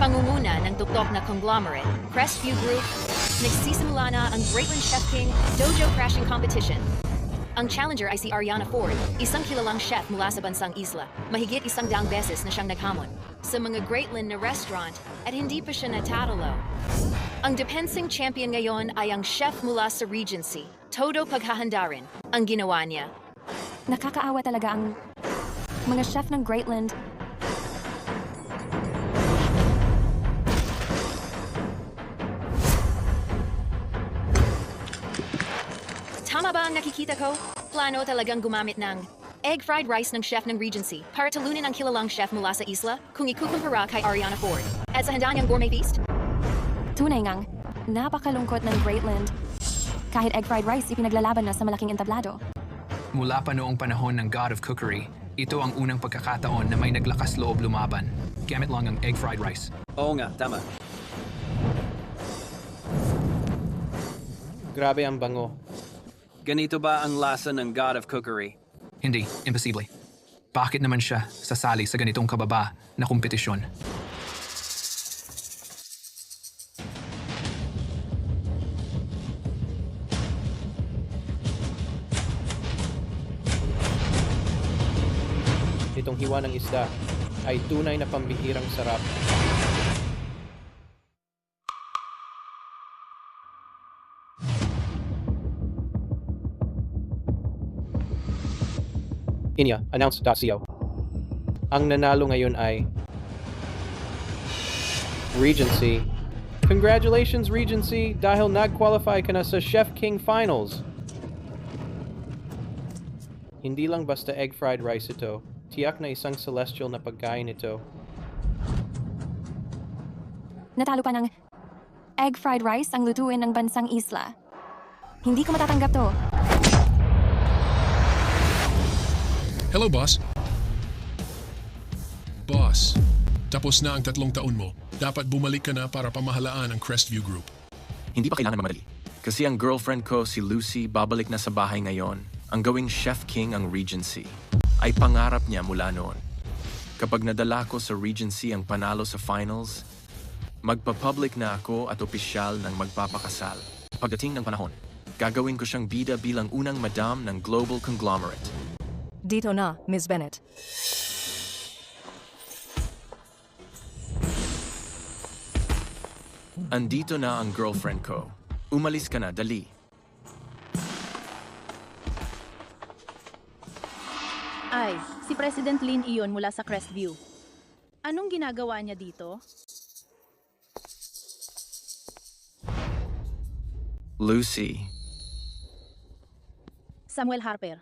pangunguna ng tuktok na conglomerate, Crestview Group, nagsisimula na ang Greatland Chef King Dojo Crashing Competition. Ang challenger ay si Ariana Ford, isang kilalang chef mula sa bansang Isla. Mahigit 100 beses na siyang naghamon sa mga Greatland na restaurant at hindi pa siya natatalo. Ang defending champion ngayon ay ang chef mula sa Regency, Todo Paghahandarin, ang ginawa niya. Nakakaawa talaga ang mga chef ng Greatland. Tama ba ang nakikita ko? Plano talagang gumamit ng egg fried rice ng chef ng Regency para talunin ang kilalang chef mula sa Isla kung ikukumpara kay Ariana Ford. At sa handa niyang gourmet feast? Tunay ngang napakalungkot ng Greatland. Kahit egg fried rice ipinaglalaban na sa malaking entablado. Mula pa noong panahon ng God of Cookery, ito ang unang pagkakataon na may naglakas loob lumaban. Gamit lang ang egg fried rice. Oo nga, tama. Grabe ang bango. Ganito ba ang lasa ng God of Cookery? Hindi, imposible. Bakit naman siya sasali sa ganitong kababa na kompetisyon? Itong hiwa ng isda ay tunay na pambihirang sarap. Inya, announce.co. Ang nanalo ngayon ay Regency. Congratulations, Regency, dahil nag-qualify ka na sa Chef King Finals. Hindi lang basta egg fried rice ito. Tiyak na isang celestial na pagkain ito. Natalo pa ng egg fried rice ang lutuin ng bansang Isla. Hindi ko matatanggap to. Hello, boss. Boss, tapos na ang 3 taon mo. Dapat bumalik ka na para pamahalaan ang Crestview Group. Hindi pa kailangan mamadali. Kasi ang girlfriend ko, si Lucy, babalik na sa bahay ngayon. Ang gawing Chef King ang Regency. Ay pangarap niya mula noon. Kapag nadala ko sa Regency ang panalo sa finals, magpapublic na ako at opisyal ng magpapakasal. Pagdating ng panahon, gagawin ko siyang bida bilang unang madam ng global conglomerate. Dito na, Ms. Bennett. Andito na ang girlfriend ko. Umalis ka na, dali. Ay, si President Lin iyon mula sa Crestview. Anong ginagawa niya dito? Lucy. Samuel Harper.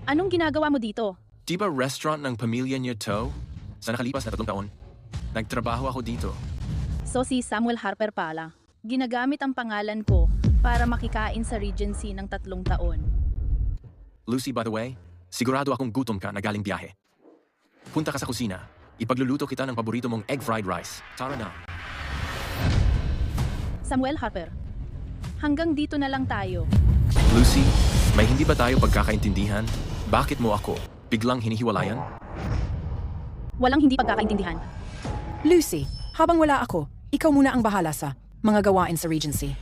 Anong ginagawa mo dito? Di ba restaurant ng pamilya niyo to? Sa nakalipas na 3 taon, nagtrabaho ako dito. So si Samuel Harper pala. Ginagamit ang pangalan ko para makikain sa Regency ng 3 taon. Lucy, by the way, sigurado akong gutom ka na galing biyahe. Punta ka sa kusina. Ipagluluto kita ng paborito mong egg fried rice. Tara na. Samuel Harper. Hanggang dito na lang tayo. Lucy, may hindi ba tayo pagkakaintindihan? Bakit mo ako biglang hinihiwalayan? Walang hindi pagkakaintindihan. Lucy, habang wala ako, ikaw muna ang bahala sa mga gawain sa Regency.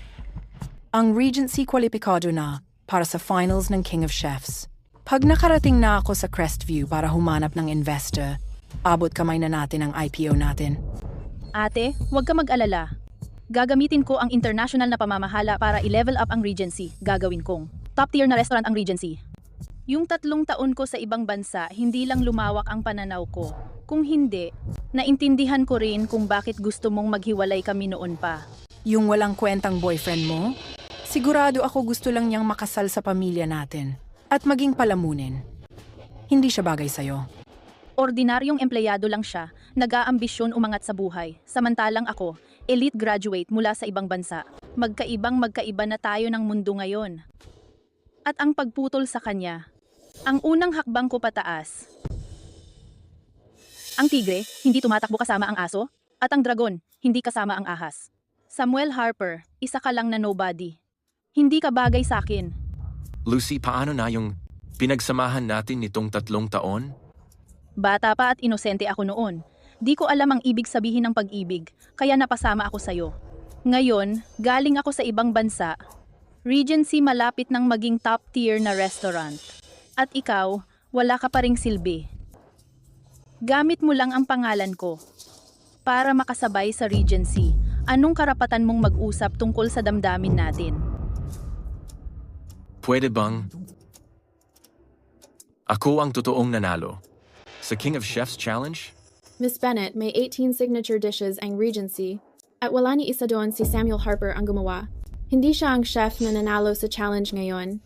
Ang Regency kwalipikado na para sa finals ng King of Chefs. Pag nakarating na ako sa Crestview para humanap ng investor, abot kamay na natin ang IPO natin. Ate, huwag ka mag-alala. Gagamitin ko ang international na pamamahala para i-level up ang Regency. Gagawin kong top tier na restaurant ang Regency. Yung 3 taon ko sa ibang bansa, hindi lang lumawak ang pananaw ko. Kung hindi, naintindihan ko rin kung bakit gusto mong maghiwalay kami noon pa. Yung walang kwentang boyfriend mo? Sigurado ako gusto lang niyang makasal sa pamilya natin at maging palamunin. Hindi siya bagay sa'yo. Ordinaryong empleyado lang siya, nag-aambisyon umangat sa buhay. Samantalang ako, elite graduate mula sa ibang bansa. Magkaiba na tayo ng mundo ngayon. At ang pagputol sa kanya, ang unang hakbang ko pataas. Ang tigre, hindi tumatakbo kasama ang aso, at ang dragon, hindi kasama ang ahas. Samuel Harper, isa ka lang na nobody. Hindi ka bagay sa akin. Lucy, paano na yung pinagsamahan natin nitong 3 taon? Bata pa at inosente ako noon. Di ko alam ang ibig sabihin ng pag-ibig, kaya napasama ako sa'yo. Ngayon, galing ako sa ibang bansa. Regency malapit ng maging top tier na restaurant. At ikaw, wala ka pa ring silbi. Gamit mo lang ang pangalan ko para makasabay sa Regency. Anong karapatan mong mag-usap tungkol sa damdamin natin? Pwede bang? Ako ang totoong nanalo. Sa King of Chefs Challenge? Miss Bennett, may 18 signature dishes ang Regency. At wala ni isa doon si Samuel Harper ang gumawa. Hindi siya ang chef na nanalo sa challenge ngayon.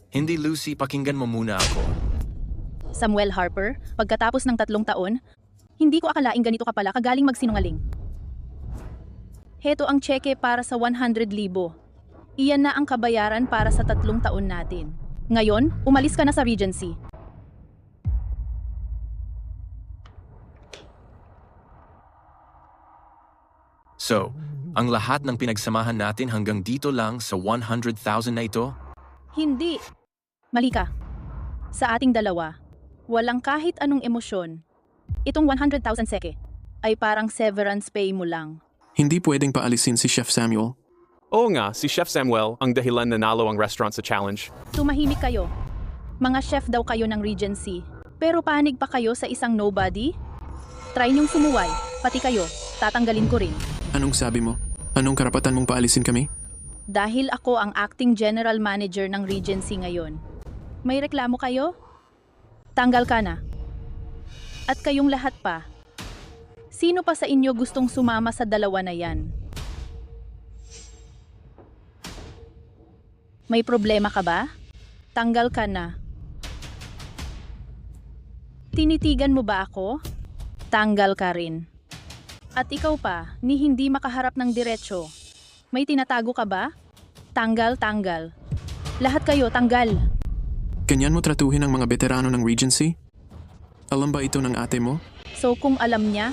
Hindi, Lucy, pakinggan mo muna ako. Samuel Harper, pagkatapos ng 3 taon, hindi ko akalaing ganito ka pala kagaling magsinungaling. Heto ang tseke para sa 100,000. Iyan na ang kabayaran para sa 3 taon natin. Ngayon, umalis ka na sa Regency. So, ang lahat ng pinagsamahan natin hanggang dito lang sa 100,000 na ito? Hindi. Mali ka. Sa ating dalawa, walang kahit anong emosyon. Itong 100,000 seke ay parang severance pay mo lang. Hindi pwedeng paalisin si Chef Samuel. Oo nga, si Chef Samuel ang dahilan na nalo ang restaurant sa challenge. Tumahimik kayo. Mga chef daw kayo ng Regency. Pero panig pa kayo sa isang nobody? Try niyong sumuway, pati kayo. Tatanggalin ko rin. Anong sabi mo? Anong karapatan mong paalisin kami? Dahil ako ang acting general manager ng Regency ngayon. May reklamo kayo? Tanggal ka na. At kayong lahat pa. Sino pa sa inyo gustong sumama sa dalawa na yan? May problema ka ba? Tanggal ka na. Tinitigan mo ba ako? Tanggal ka rin. At ikaw pa, ni hindi makaharap ng diretsyo. May tinatago ka ba? Tanggal. Lahat kayo, tanggal. Ganyan mo tratuhin ang mga veterano ng Regency? Alam ba ito ng ate mo? So kung alam niya,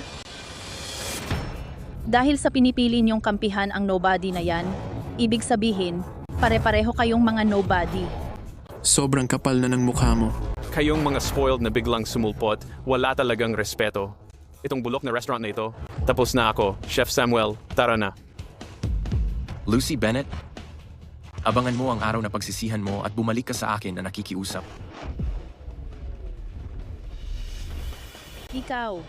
dahil sa pinipili niyong kampihan ang nobody na yan, ibig sabihin, pare-pareho kayong mga nobody. Sobrang kapal na ng mukha mo. Kayong mga spoiled na biglang sumulpot, wala talagang respeto. Itong bulok na restaurant na ito, tapos na ako, Chef Samuel, tara na. Lucy Bennett, abangan mo ang araw na pagsisihan mo at bumalik ka sa akin na nakikiusap. Ikaw.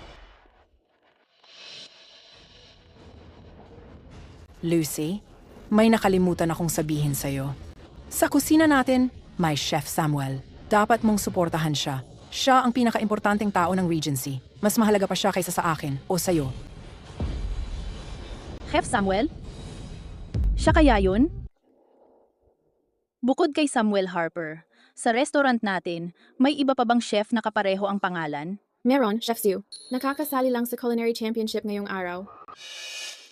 Lucy, may nakalimutan akong sabihin sa'yo. Sa kusina natin, may Chef Samuel. Dapat mong suportahan siya. Siya ang pinaka-importanteng tao ng Regency. Mas mahalaga pa siya kaysa sa akin o sa'yo. Chef Samuel? Siya kaya yun? Bukod kay Samuel Harper, sa restaurant natin, may iba pa bang chef na kapareho ang pangalan? Meron, Chef Sue. Nakakasali lang sa Culinary Championship ngayong araw.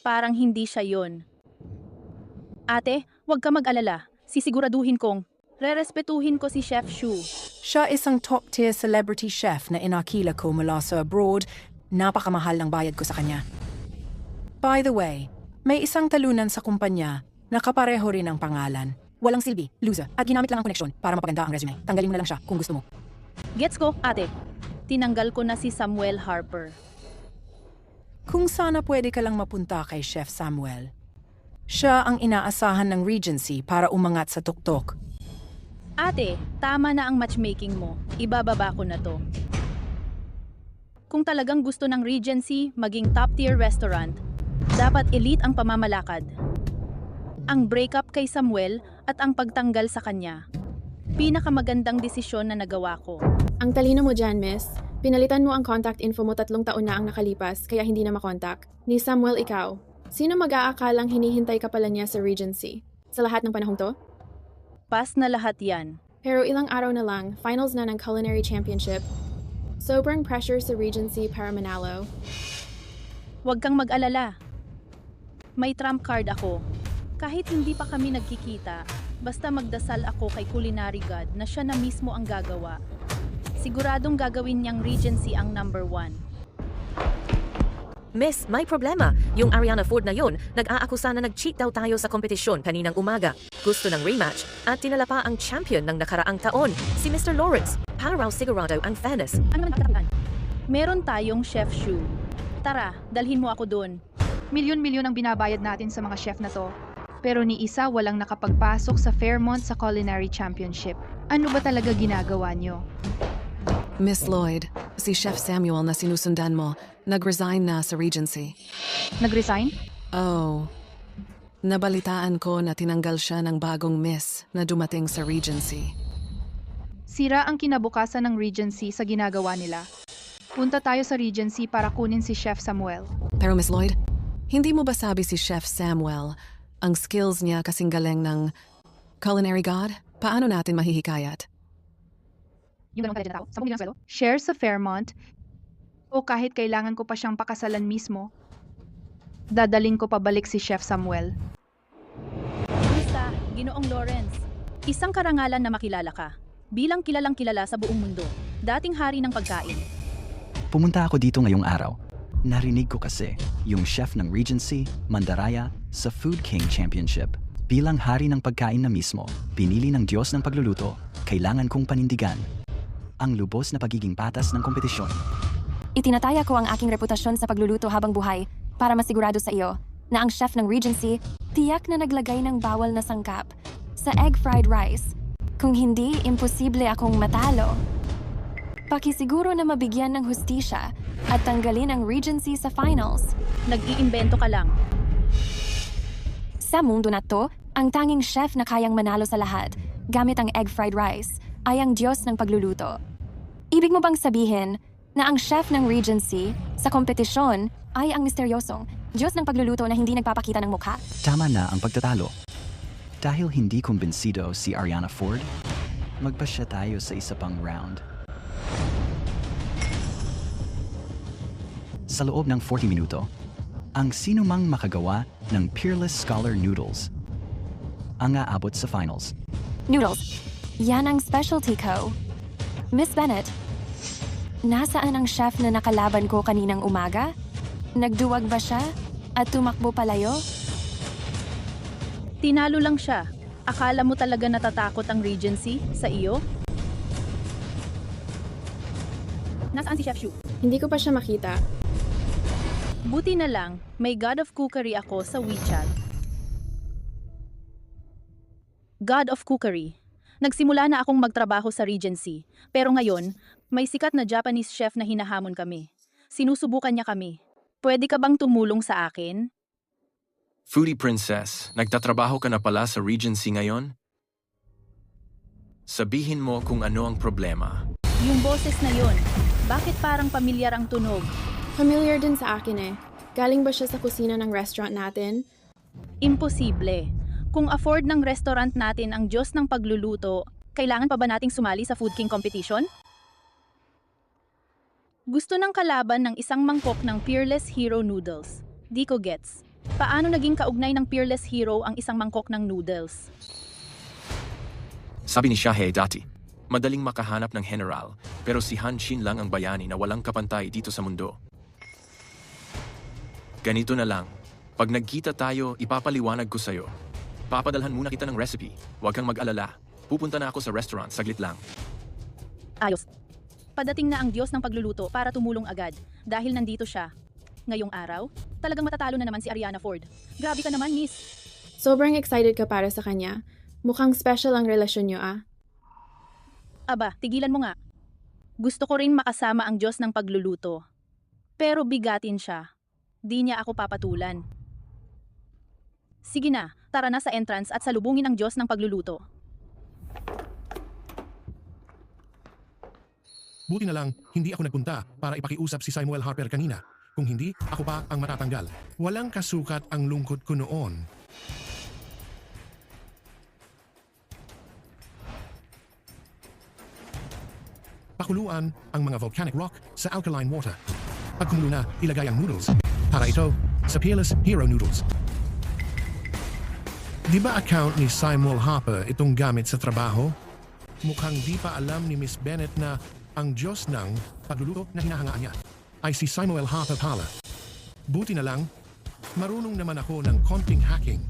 Parang hindi siya yun. Ate, huwag ka mag-alala. Sisiguraduhin kong rerespetuhin ko si Chef Shu. Siya isang top-tier celebrity chef na inakila ko mula sa abroad. Napakamahal ng bayad ko sa kanya. By the way, may isang talunan sa kumpanya na kapareho rin ang pangalan. Walang silbi, loser, at ginamit lang ang koneksyon para mapaganda ang resume. Tanggalin mo na lang siya kung gusto mo. Gets ko, ate. Tinanggal ko na si Samuel Harper. Kung sana pwede ka lang mapunta kay Chef Samuel. Siya ang inaasahan ng Regency para umangat sa tuktok. Ate, tama na ang matchmaking mo. Ibababa ko na to. Kung talagang gusto ng Regency maging top-tier restaurant, dapat elite ang pamamalakad. Ang breakup kay Samuel at ang pagtanggal sa kanya. Pinakamagandang desisyon na nagawa ko. Ang talino mo dyan, miss. Pinalitan mo ang contact info mo 3 taon na ang nakalipas, kaya hindi na makontak. Ni Samuel, ikaw. Sino mag-aakalang hinihintay ka pala niya sa Regency? Sa lahat ng panahong to? Pas na lahat yan. Pero ilang araw na lang, finals na ng Culinary Championship. Sobrang pressure sa Regency para manalo. Huwag kang mag-alala. May trump card ako. Kahit hindi pa kami nagkikita, basta magdasal ako kay Culinary God na siya na mismo ang gagawa. Siguradong gagawin niyang Regency ang number 1. Miss, may problema. Yung Ariana Ford na yun, nag-aakusa na nag-cheat daw tayo sa kompetisyon kaninang umaga. Gusto ng rematch at tinala pa ang champion ng nakaraang taon, si Mr. Lawrence. Para raw sigurado ang fairness. Ano naman pagkakataan? Meron tayong Chef Shu. Tara, dalhin mo ako dun. Milyon-milyon ang binabayad natin sa mga chef na to. Pero ni isa walang nakapagpasok sa Fairmont sa Culinary Championship. Ano ba talaga ginagawa nyo? Miss Lloyd, si Chef Samuel na sinusundan mo, nag-resign na sa Regency. Nag-resign? Oh. Nabalitaan ko na tinanggal siya ng bagong miss na dumating sa Regency. Sira ang kinabukasan ng Regency sa ginagawa nila. Punta tayo sa Regency para kunin si Chef Samuel. Pero Miss Lloyd, hindi mo ba sabi si Chef Samuel, ang skills niya kasing galing ng culinary god? Paano natin mahihikayat? Yung ganun ka na tao? 10 milyon sweldo? Share sa Fairmont? O kahit kailangan ko pa siyang pakasalan mismo, dadaling ko pabalik si Chef Samuel. Basta, Ginoong Lawrence, isang karangalan na makilala ka. Bilang kilalang kilala sa buong mundo, dating hari ng pagkain. Pumunta ako dito ngayong araw. Narinig ko kasi yung chef ng Regency, Mandaraya, sa Food King Championship. Bilang hari ng pagkain na mismo, pinili ng Diyos ng pagluluto, kailangan kong panindigan ang lubos na pagiging patas ng kompetisyon. Itinataya ko ang aking reputasyon sa pagluluto habang buhay para masigurado sa iyo na ang chef ng Regency tiyak na naglagay ng bawal na sangkap sa egg fried rice. Kung hindi, imposible akong matalo. Pakisiguro na mabigyan ng hustisya at tanggalin ang Regency sa finals. Nag-iimbento ka lang. Sa mundo na to, ang tanging chef na kayang manalo sa lahat gamit ang egg fried rice ay ang Diyos ng pagluluto. Ibig mo bang sabihin na ang chef ng Regency sa kompetisyon ay ang misteryosong Diyos ng pagluluto na hindi nagpapakita ng mukha? Tama na ang pagtatalo. Dahil hindi kumbinsido si Ariana Ford, magpasya tayo sa isa pang round. Sa loob ng 40 minuto, ang sinumang makagawa ng Peerless Scholar Noodles ang aabot sa finals. Noodles, yan ang specialty ko. Miss Bennett, nasaan ang chef na nakalaban ko kaninang umaga? Nagduwag ba siya at tumakbo palayo? Tinalo lang siya. Akala mo talaga natatakot ang Regency sa iyo? Nasaan si Chef Shu? Hindi ko pa siya makita. Buti na lang, may God of Cookery ako sa WeChat. God of Cookery. Nagsimula na akong magtrabaho sa Regency, pero ngayon, may sikat na Japanese chef na hinahamon kami. Sinusubukan niya kami. Pwede ka bang tumulong sa akin? Foodie Princess, nagtatrabaho ka na pala sa Regency ngayon? Sabihin mo kung ano ang problema. Yung boses na yon, bakit parang pamilyar ang tunog? Familiar din sa akin eh. Galing ba siya sa kusina ng restaurant natin? Imposible. Kung afford ng restaurant natin ang Diyos ng pagluluto, kailangan pa ba nating sumali sa Food King competition? Gusto ng kalaban ng isang mangkok ng Peerless Hero Noodles. Di ko gets. Paano naging kaugnay ng Peerless Hero ang isang mangkok ng noodles? Sabi ni Shahei dati, madaling makahanap ng general, pero si Han Shin lang ang bayani na walang kapantay dito sa mundo. Ganito na lang, pag nagkita tayo, ipapaliwanag ko sa'yo. Papadalhan muna kita ng recipe, huwag kang mag-alala. Pupunta na ako sa restaurant, saglit lang. Ayos. Padating na ang Diyos ng pagluluto para tumulong agad, dahil nandito siya. Ngayong araw, talagang matatalo na naman si Ariana Ford. Grabe ka naman, miss. Sobrang excited ka para sa kanya. Mukhang special ang relasyon niyo ah. Aba, tigilan mo nga. Gusto ko rin makasama ang Diyos ng pagluluto. Pero bigatin siya. Di niya ako papatulan. Sige na, tara na sa entrance at salubungin ang Diyos ng pagluluto. Buti na lang, hindi ako nagpunta para ipakiusap si Samuel Harper kanina. Kung hindi, ako pa ang matatanggal. Walang kasukat ang lungkot ko noon. Pakuluan ang mga volcanic rock sa alkaline water. Pag kumulo na, ilagay ang noodles. Para ito, sa Peerless Hero Noodles. Di ba account ni Samuel Harper itong gamit sa trabaho? Mukhang di pa alam ni Miss Bennett na ang Diyos ng pagluluto na hinahangaan niya ay si Samuel Harper pala. Buti na lang, marunong naman ako ng konting hacking.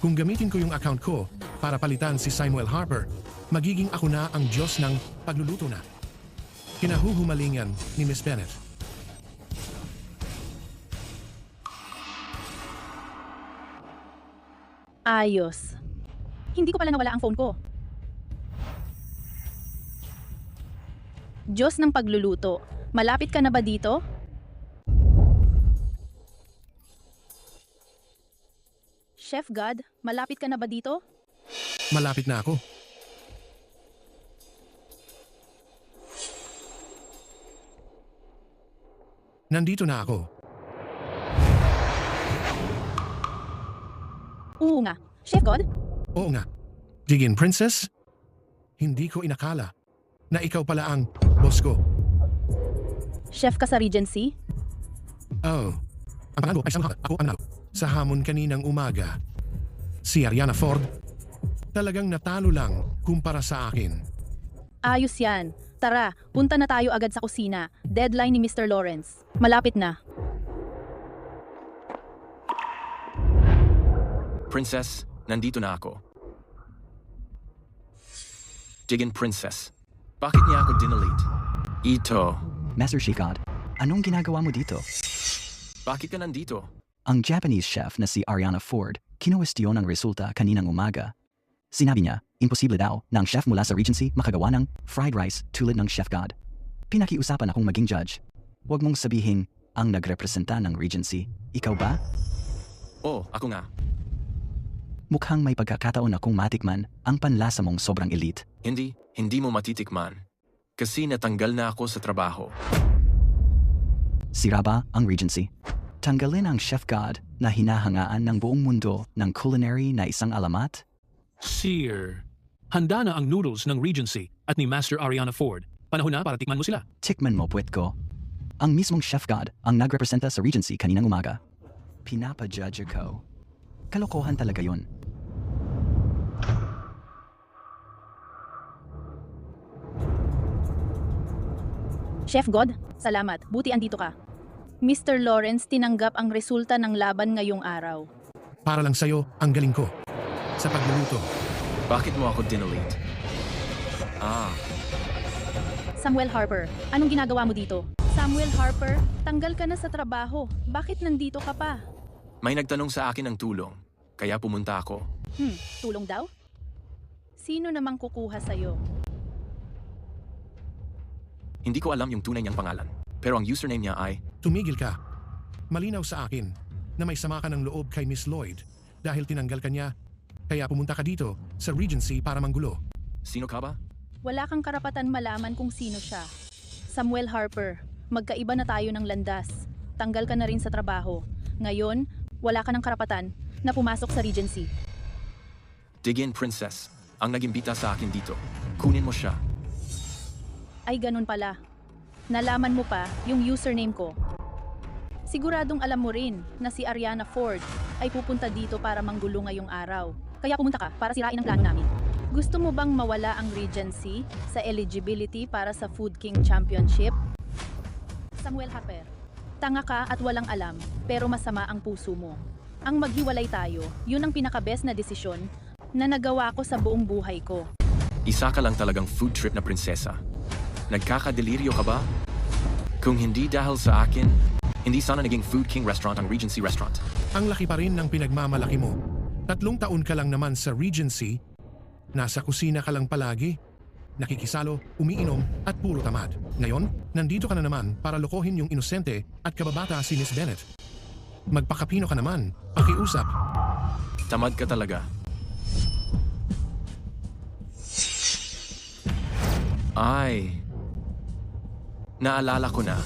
Kung gamitin ko yung account ko para palitan si Samuel Harper, magiging ako na ang Diyos ng pagluluto na. Kinahuhumalingan ni Miss Bennett. Ayos. Hindi ko pala nawala ang phone ko. Diyos ng pagluluto, malapit ka na ba dito? Chef God, malapit ka na ba dito? Malapit na ako. Nandito na ako. Oo nga. Chef God? Oo nga. Digin Princess? Hindi ko inakala na ikaw pala ang boss ko. Chef ka sa Regency? Oh. Ang pangalan ko ay Sam. Ako ang nanalo. Sa hamon kaninang umaga. Si Ariana Ford. Talagang natalo lang kumpara sa akin. Ayos yan. Tara, punta na tayo agad sa kusina. Deadline ni Mr. Lawrence. Malapit na. Princess, nandito na ako. Digin Princess, bakit niya ako dinelete? Ito. Master Shikad, anong ginagawa mo dito? Bakit ka nandito? Ang Japanese chef na si Ariana Ford, kinuwestiyon ang resulta kaninang umaga. Sinabi niya, imposible daw na ang chef mula sa Regency makagawa ng fried rice tulad ng Chef God. Pinakiusapan akong maging judge. Huwag mong sabihin ang nagrepresenta ng Regency. Ikaw ba? Oh, ako nga. Mukhang may pagkakataon akong matikman ang panlasa mong sobrang elite. Hindi mo matitikman. Kasi natanggal na ako sa trabaho. Sira ba ang Regency? Tanggalin ang Chef God na hinahangaan ng buong mundo ng culinary na isang alamat? Sir, handa na ang noodles ng Regency at ni Master Ariana Ford. Panahon na para tikman mo sila. Tikman mo, puwet ko. Ang mismong Chef God ang nagrepresenta sa Regency kaninang umaga. Pinapa-judge ko. Kalokohan talaga yun. Chef God, salamat. Buti andito ka. Mr. Lawrence tinanggap ang resulta ng laban ngayong araw. Para lang sa'yo, ang galing ko. Sa pagluluto. Bakit mo ako dinelete? Samuel Harper, anong ginagawa mo dito? Samuel Harper, tanggal ka na sa trabaho. Bakit nandito ka pa? May nagtanong sa akin ng tulong, kaya pumunta ako. Tulong daw? Sino namang kukuha sa'yo? Hindi ko alam yung tunay niyang pangalan, pero ang username niya ay... Tumigil ka. Malinaw sa akin na may sama ka ng loob kay Miss Lloyd dahil tinanggal ka niya. Kaya pumunta ka dito sa Regency para manggulo. Sino ka ba? Wala kang karapatan malaman kung sino siya. Samuel Harper, magkaiba na tayo ng landas. Tanggal ka na rin sa trabaho. Ngayon, wala ka ng karapatan na pumasok sa Regency. Digin Princess, ang nagimbita sa akin dito. Kunin mo siya. Ay ganun pala. Nalaman mo pa yung username ko. Siguradong alam mo rin na si Ariana Ford ay pupunta dito para manggulo ngayong araw. Kaya pumunta ka para sirain ang plano namin. Gusto mo bang mawala ang Regency sa eligibility para sa Food King Championship? Samuel Harper, tanga ka at walang alam, pero masama ang puso mo. Ang maghiwalay tayo, yun ang pinaka-best na desisyon na nagawa ko sa buong buhay ko. Isa ka lang talagang food trip na prinsesa. Nagkakadeliryo ka ba? Kung hindi dahil sa akin, hindi sana naging Food King Restaurant ang Regency Restaurant. Ang laki pa rin ng pinagmamalaki mo. 3 taon ka lang naman sa Regency. Nasa kusina ka lang palagi. Nakikisalo, umiinom, at puro tamad. Ngayon, nandito ka na naman para lokohin yung inosente at kababata si Miss Bennett. Magpakapino ka naman. Pakiusap. Tamad ka talaga. Ay. Naalala ko na.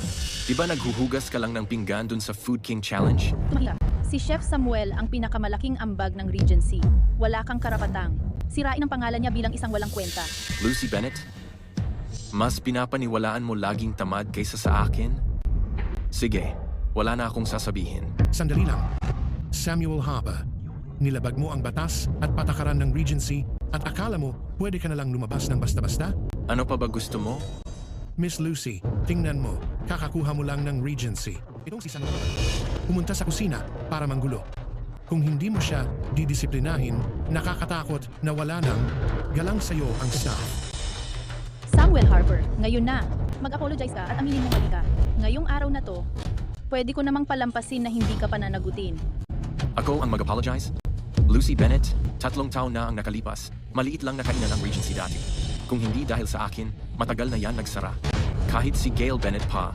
Diba naghuhugas ka lang ng pinggan dun sa Food King Challenge? Tumahirap. Si Chef Samuel ang pinakamalaking ambag ng Regency. Wala kang karapatang. Sirain ang pangalan niya bilang isang walang kwenta. Lucy Bennett? Mas pinapaniwalaan mo laging tamad kaysa sa akin? Sige, wala na akong sasabihin. Sandali lang. Samuel Harper, nilabag mo ang batas at patakaran ng Regency at akala mo pwede ka na lang lumabas ng basta-basta? Ano pa ba gusto mo? Miss Lucy, tingnan mo. Kakakuha mo lang ng Regency. Itong si Samuel. Pumunta sa kusina para manggulo. Kung hindi mo siya didisiplinahin, nakakatakot na wala nang galang sa'yo ang staff. Samuel Harper, ngayon na. Mag-apologize ka at aminin mo mali ka. Ngayong araw na to, pwede ko namang palampasin na hindi ka pananagutin. Ako ang mag-apologize? Lucy Bennett, 3 taon na ang nakalipas. Maliit lang na kainan ang Regency dati. Kung hindi dahil sa akin, matagal na yan nagsara. Kahit si Gail Bennett pa,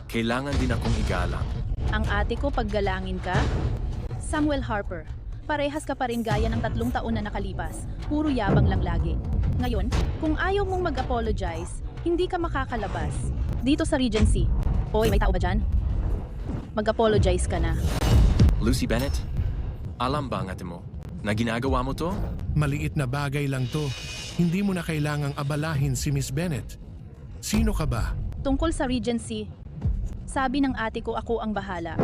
kailangan din akong igalang. Ang ate ko paggalangin ka? Samuel Harper, parehas ka pa rin gaya ng 3 taon na nakalipas. Puro yabang lang lagi. Ngayon, kung ayaw mong mag-apologize, hindi ka makakalabas. Dito sa Regency. Hoy, may tao ba dyan? Mag-apologize ka na. Lucy Bennett, alam ba ang ate mo na ginagawa mo to? Maliit na bagay lang to. Hindi mo na kailangang abalahin si Miss Bennett. Sino ka ba? Tungkol sa Regency, sabi ng ate ko ako ang bahala.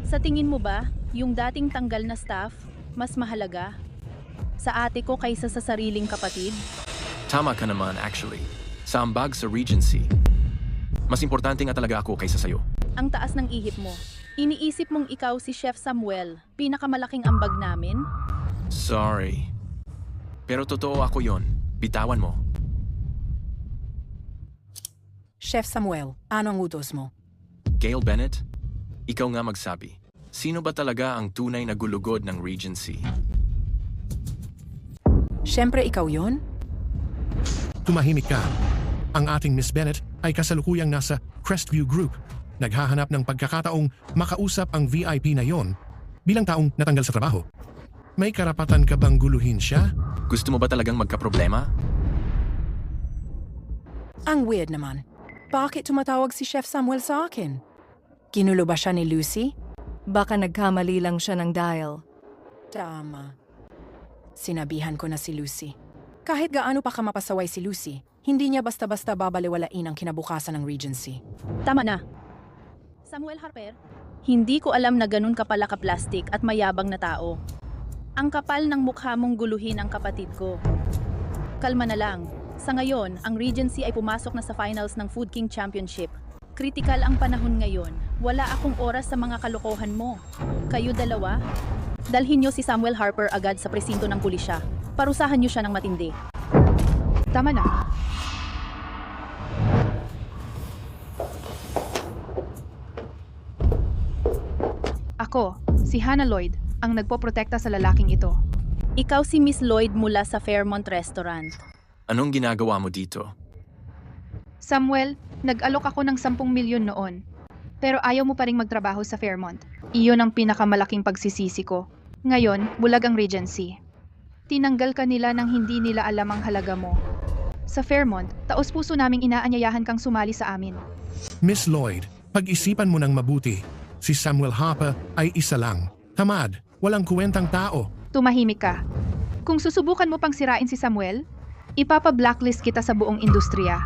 Sa tingin mo ba, yung dating tanggal na staff, mas mahalaga sa ate ko kaysa sa sariling kapatid? Tama ka naman actually. Sa ambag sa Regency, mas importante nga talaga ako kaysa sayo. Ang taas ng ihip mo. Iniisip mong ikaw si Chef Samuel, pinakamalaking ambag namin? Sorry. Pero totoo ako yon. Bitawan mo. Chef Samuel, ano ang utos mo? Gail Bennett, ikaw nga magsabi. Sino ba talaga ang tunay na gulugod ng Regency? Siyempre ikaw yon? Tumahimik ka. Ang ating Miss Bennett ay kasalukuyang nasa Crestview Group. Naghahanap ng pagkakataong makausap ang VIP na yon bilang taong natanggal sa trabaho. May karapatan ka bang guluhin siya? Gusto mo ba talagang magkaproblema? Ang weird naman. Bakit tumatawag si Chef Samuel sa akin? Ginulo ba siya ni Lucy? Baka nagkamali lang siya ng dial. Tama. Sinabihan ko na si Lucy. Kahit gaano pa ka mapasaway si Lucy, hindi niya basta-basta babaliwalain ang kinabukasan ng Regency. Tama na. Samuel Harper, hindi ko alam na ganun ka pala ka-plastic at mayabang na tao. Ang kapal ng mukha mong guluhin ang kapatid ko. Kalma na lang. Sa ngayon, ang Regency ay pumasok na sa finals ng Food King Championship. Kritikal ang panahon ngayon. Wala akong oras sa mga kalokohan mo. Kayo dalawa, dalhin niyo si Samuel Harper agad sa presinto ng pulisya. Parusahan niyo siya ng matindi. Tama na. Ako, si Hannah Lloyd, ang nagpoprotekta sa lalaking ito. Ikaw si Miss Lloyd mula sa Fairmont Restaurant. Anong ginagawa mo dito? Samuel, nag-alok ako ng 10 milyon noon. Pero ayaw mo pa ring magtrabaho sa Fairmont. Iyon ang pinakamalaking pagsisisi ko. Ngayon, bulag ang Regency. Tinanggal ka nila nang hindi nila alam ang halaga mo. Sa Fairmont, taos-puso naming inaanyayahan kang sumali sa amin. Miss Lloyd, pag-isipan mo ng mabuti. Si Samuel Harper ay isa lang. Tamad, walang kuwentang tao. Tumahimik ka. Kung susubukan mo pang sirain si Samuel, ipapa-blacklist kita sa buong industriya.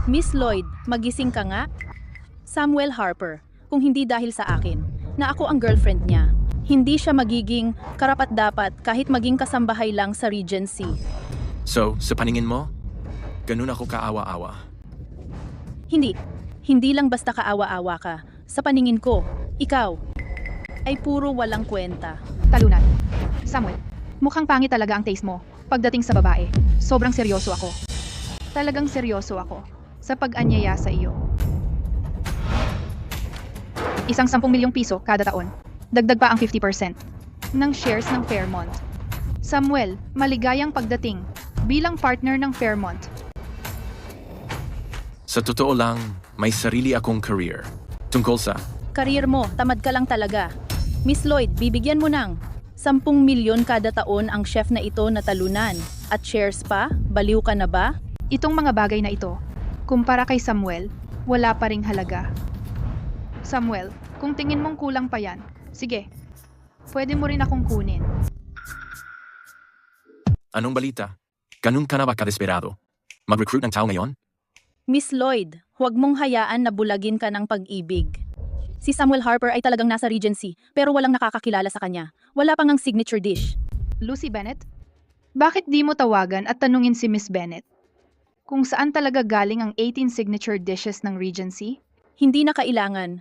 Miss Lloyd, magising ka nga? Samuel Harper, kung hindi dahil sa akin, na ako ang girlfriend niya, hindi siya magiging karapat-dapat kahit maging kasambahay lang sa Regency. So, sa paningin mo, ganun ako kaawa-awa. Hindi. Hindi lang basta kaawa-awa ka. Sa paningin ko, ikaw ay puro walang kwenta. Talunan. Samuel, mukhang pangit talaga ang taste mo. Pagdating sa babae, sobrang seryoso ako. Talagang seryoso ako sa pag-anyaya sa iyo. Isang 10 milyong piso kada taon. Dagdag pa ang 50% ng shares ng Fairmont. Samuel, maligayang pagdating bilang partner ng Fairmont. Sa totoo lang, may sarili akong career. Tungkol sa... Career mo, tamad ka lang talaga. Miss Lloyd, bibigyan mo ng 10 milyon kada taon ang chef na ito na talunan. At shares pa? Baliw ka na ba? Itong mga bagay na ito, kumpara kay Samuel, wala pa ring halaga. Samuel, kung tingin mong kulang pa yan, sige, pwede mo rin akong kunin. Anong balita? Ganun ka na ba kadesperado? Mag-recruit ng tao ngayon? Miss Lloyd, huwag mong hayaan na bulagin ka ng pag-ibig. Si Samuel Harper ay talagang nasa Regency, pero walang nakakakilala sa kanya. Wala pang ang signature dish. Lucy Bennett? Bakit di mo tawagan at tanungin si Miss Bennett kung saan talaga galing ang 18 signature dishes ng Regency? Hindi na kailangan.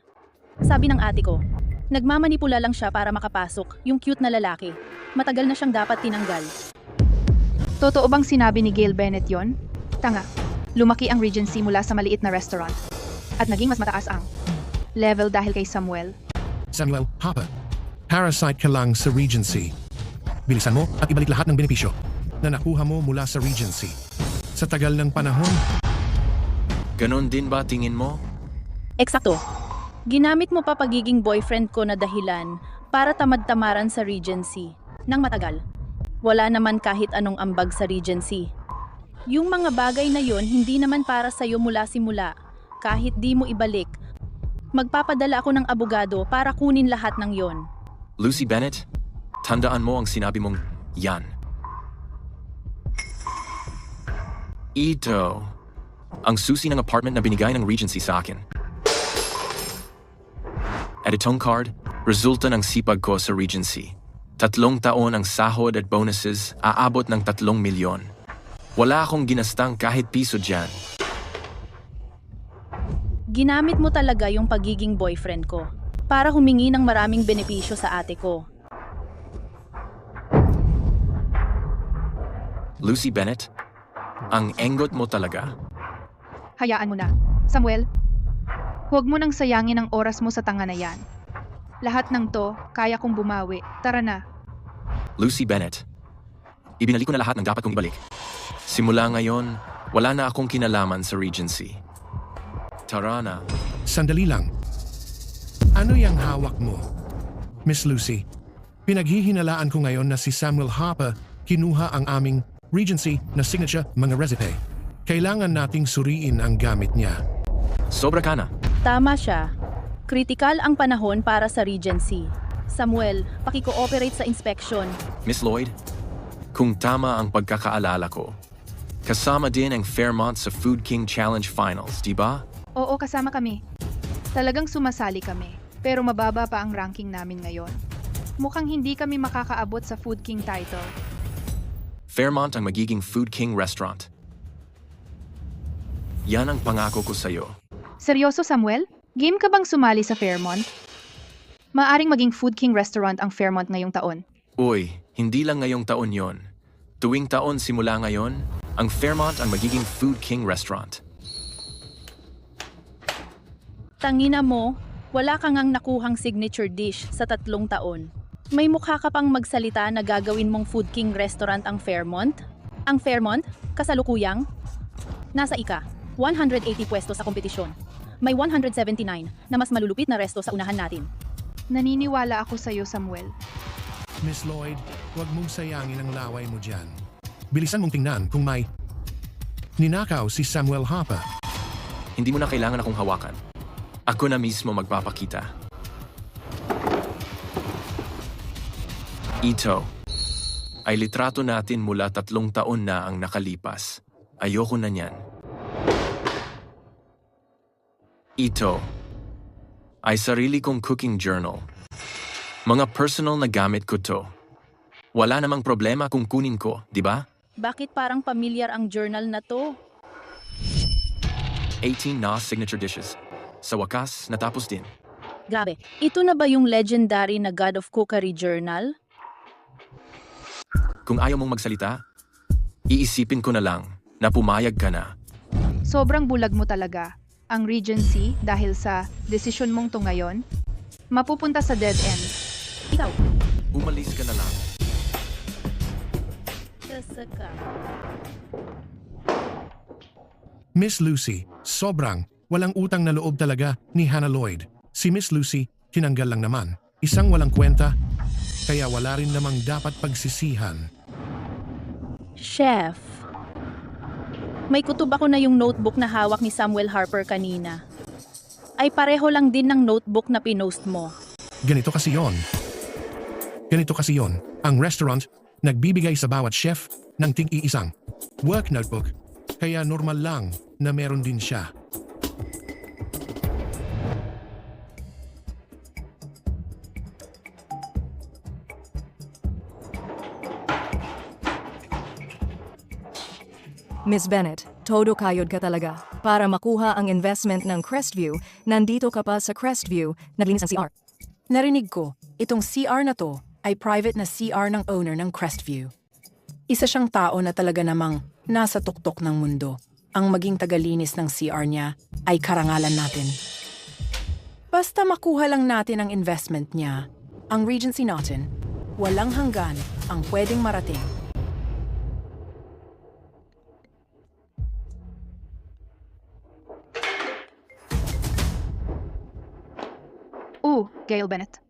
Sabi ng ate ko, nagmamanipula lang siya para makapasok, yung cute na lalaki. Matagal na siyang dapat tinanggal. Totoo bang sinabi ni Gail Bennett yon? Tanga. Lumaki ang Regency mula sa maliit na restaurant. At naging mas mataas ang level dahil kay Samuel. Samuel Harper, parasite ka lang sa Regency. Bilisan mo at ibalik lahat ng benepisyo na nakuha mo mula sa Regency. Sa tagal ng panahon, Ganon din ba tingin mo? Eksakto. Ginamit mo pa pagiging boyfriend ko na dahilan para tamad-tamaran sa Regency. Nang matagal. Wala naman kahit anong ambag sa Regency. Yung mga bagay na yon hindi naman para sa'yo mula simula. Kahit di mo ibalik, magpapadala ako ng abogado para kunin lahat ng yon. Lucy Bennett, tandaan mo ang sinabi mong yan. Ito, ang susi ng apartment na binigay ng Regency sa akin. At itong card, resulta ng sipag ko sa Regency. 3 taon ang sahod at bonuses, aabot ng 3 milyon. Wala akong ginastang kahit piso dyan. Ginamit mo talaga yung pagiging boyfriend ko para humingi ng maraming benepisyo sa ate ko. Lucy Bennett, ang engot mo talaga. Hayaan mo na. Samuel, huwag mo nang sayangin ang oras mo sa tanga na yan. Lahat ng to, kaya kong bumawi. Tara na. Lucy Bennett, ibinalik ko na lahat ng dapat kong ibalik. Simula ngayon, wala na akong kinalaman sa Regency. Tara na. Sandali lang. Ano yung hawak mo? Miss Lucy, pinaghihinalaan ko ngayon na si Samuel Harper kinuha ang aming Regency na signature mga recipe. Kailangan nating suriin ang gamit niya. Sobra ka na. Tama siya. Kritikal ang panahon para sa Regency. Samuel, paki-cooperate sa inspection. Miss Lloyd, kung tama ang pagkakaalala ko, kasama din ang Fairmont sa Food King Challenge Finals, di ba? Oo, kasama kami. Talagang sumasali kami, pero mababa pa ang ranking namin ngayon. Mukhang hindi kami makakaabot sa Food King title. Fairmont ang magiging Food King restaurant. Yan ang pangako ko sa'yo. Seryoso, Samuel? Game ka bang sumali sa Fairmont? Maaring maging Food King restaurant ang Fairmont ngayong taon. Uy, hindi lang ngayong taon yon. Tuwing taon simula ngayon, ang Fairmont ang magiging Food King restaurant. Tangina mo, wala kang ngang nakuhang signature dish sa 3 taon. May mukha ka pang magsalita na gagawin mong Food King restaurant ang Fairmont? Ang Fairmont, kasalukuyang, nasa 180 pwesto sa kompetisyon. May 179 na mas malulupit na resto sa unahan natin. Naniniwala ako sa iyo, Samuel. Miss Lloyd, huwag mong sayangin ang laway mo dyan. Bilisan mong tingnan kung may ninakaw si Samuel Harper. Hindi mo na kailangan akong hawakan. Ako na mismo magpapakita. Ito ay litrato natin mula 3 taon na ang nakalipas. Ayoko na niyan. Ito ay sarili kong cooking journal. Mga personal na gamit ko to. Wala namang problema kung kunin ko, di ba? Bakit parang pamilyar ang journal na to? 18 na signature dishes. Sa wakas, natapos din. Grabe, ito na ba yung legendary na God of Cookery journal? Kung ayaw mong magsalita, iisipin ko na lang na pumayag ka na. Sobrang bulag mo talaga. Ang Regency, dahil sa desisyon mong to ngayon, mapupunta sa dead end. Ikaw. Umalis ka na lang. Sasaka. Miss Lucy, sobrang walang utang na loob talaga ni Hannah Lloyd. Si Miss Lucy, tinanggal lang naman. Isang walang kwenta, kaya wala rin namang dapat pagsisihan. Chef. May kutob ako na yung notebook na hawak ni Samuel Harper kanina. Ay pareho lang din ng notebook na pinost mo. Ganito kasi yon. Ang restaurant, nagbibigay sa bawat chef ng tig-iisang work notebook. Kaya normal lang na meron din siya. Miss Bennett, todo kayod ka talaga. Para makuha ang investment ng Crestview, nandito ka pa sa Crestview, naglinis ang CR. Narinig ko, itong CR na to ay private na CR ng owner ng Crestview. Isa siyang tao na talaga namang nasa tuktok ng mundo. Ang maging tagalinis ng CR niya ay karangalan natin. Basta makuha lang natin ang investment niya, ang Regency natin, Walang hanggan ang pwedeng marating. Gail Bennett.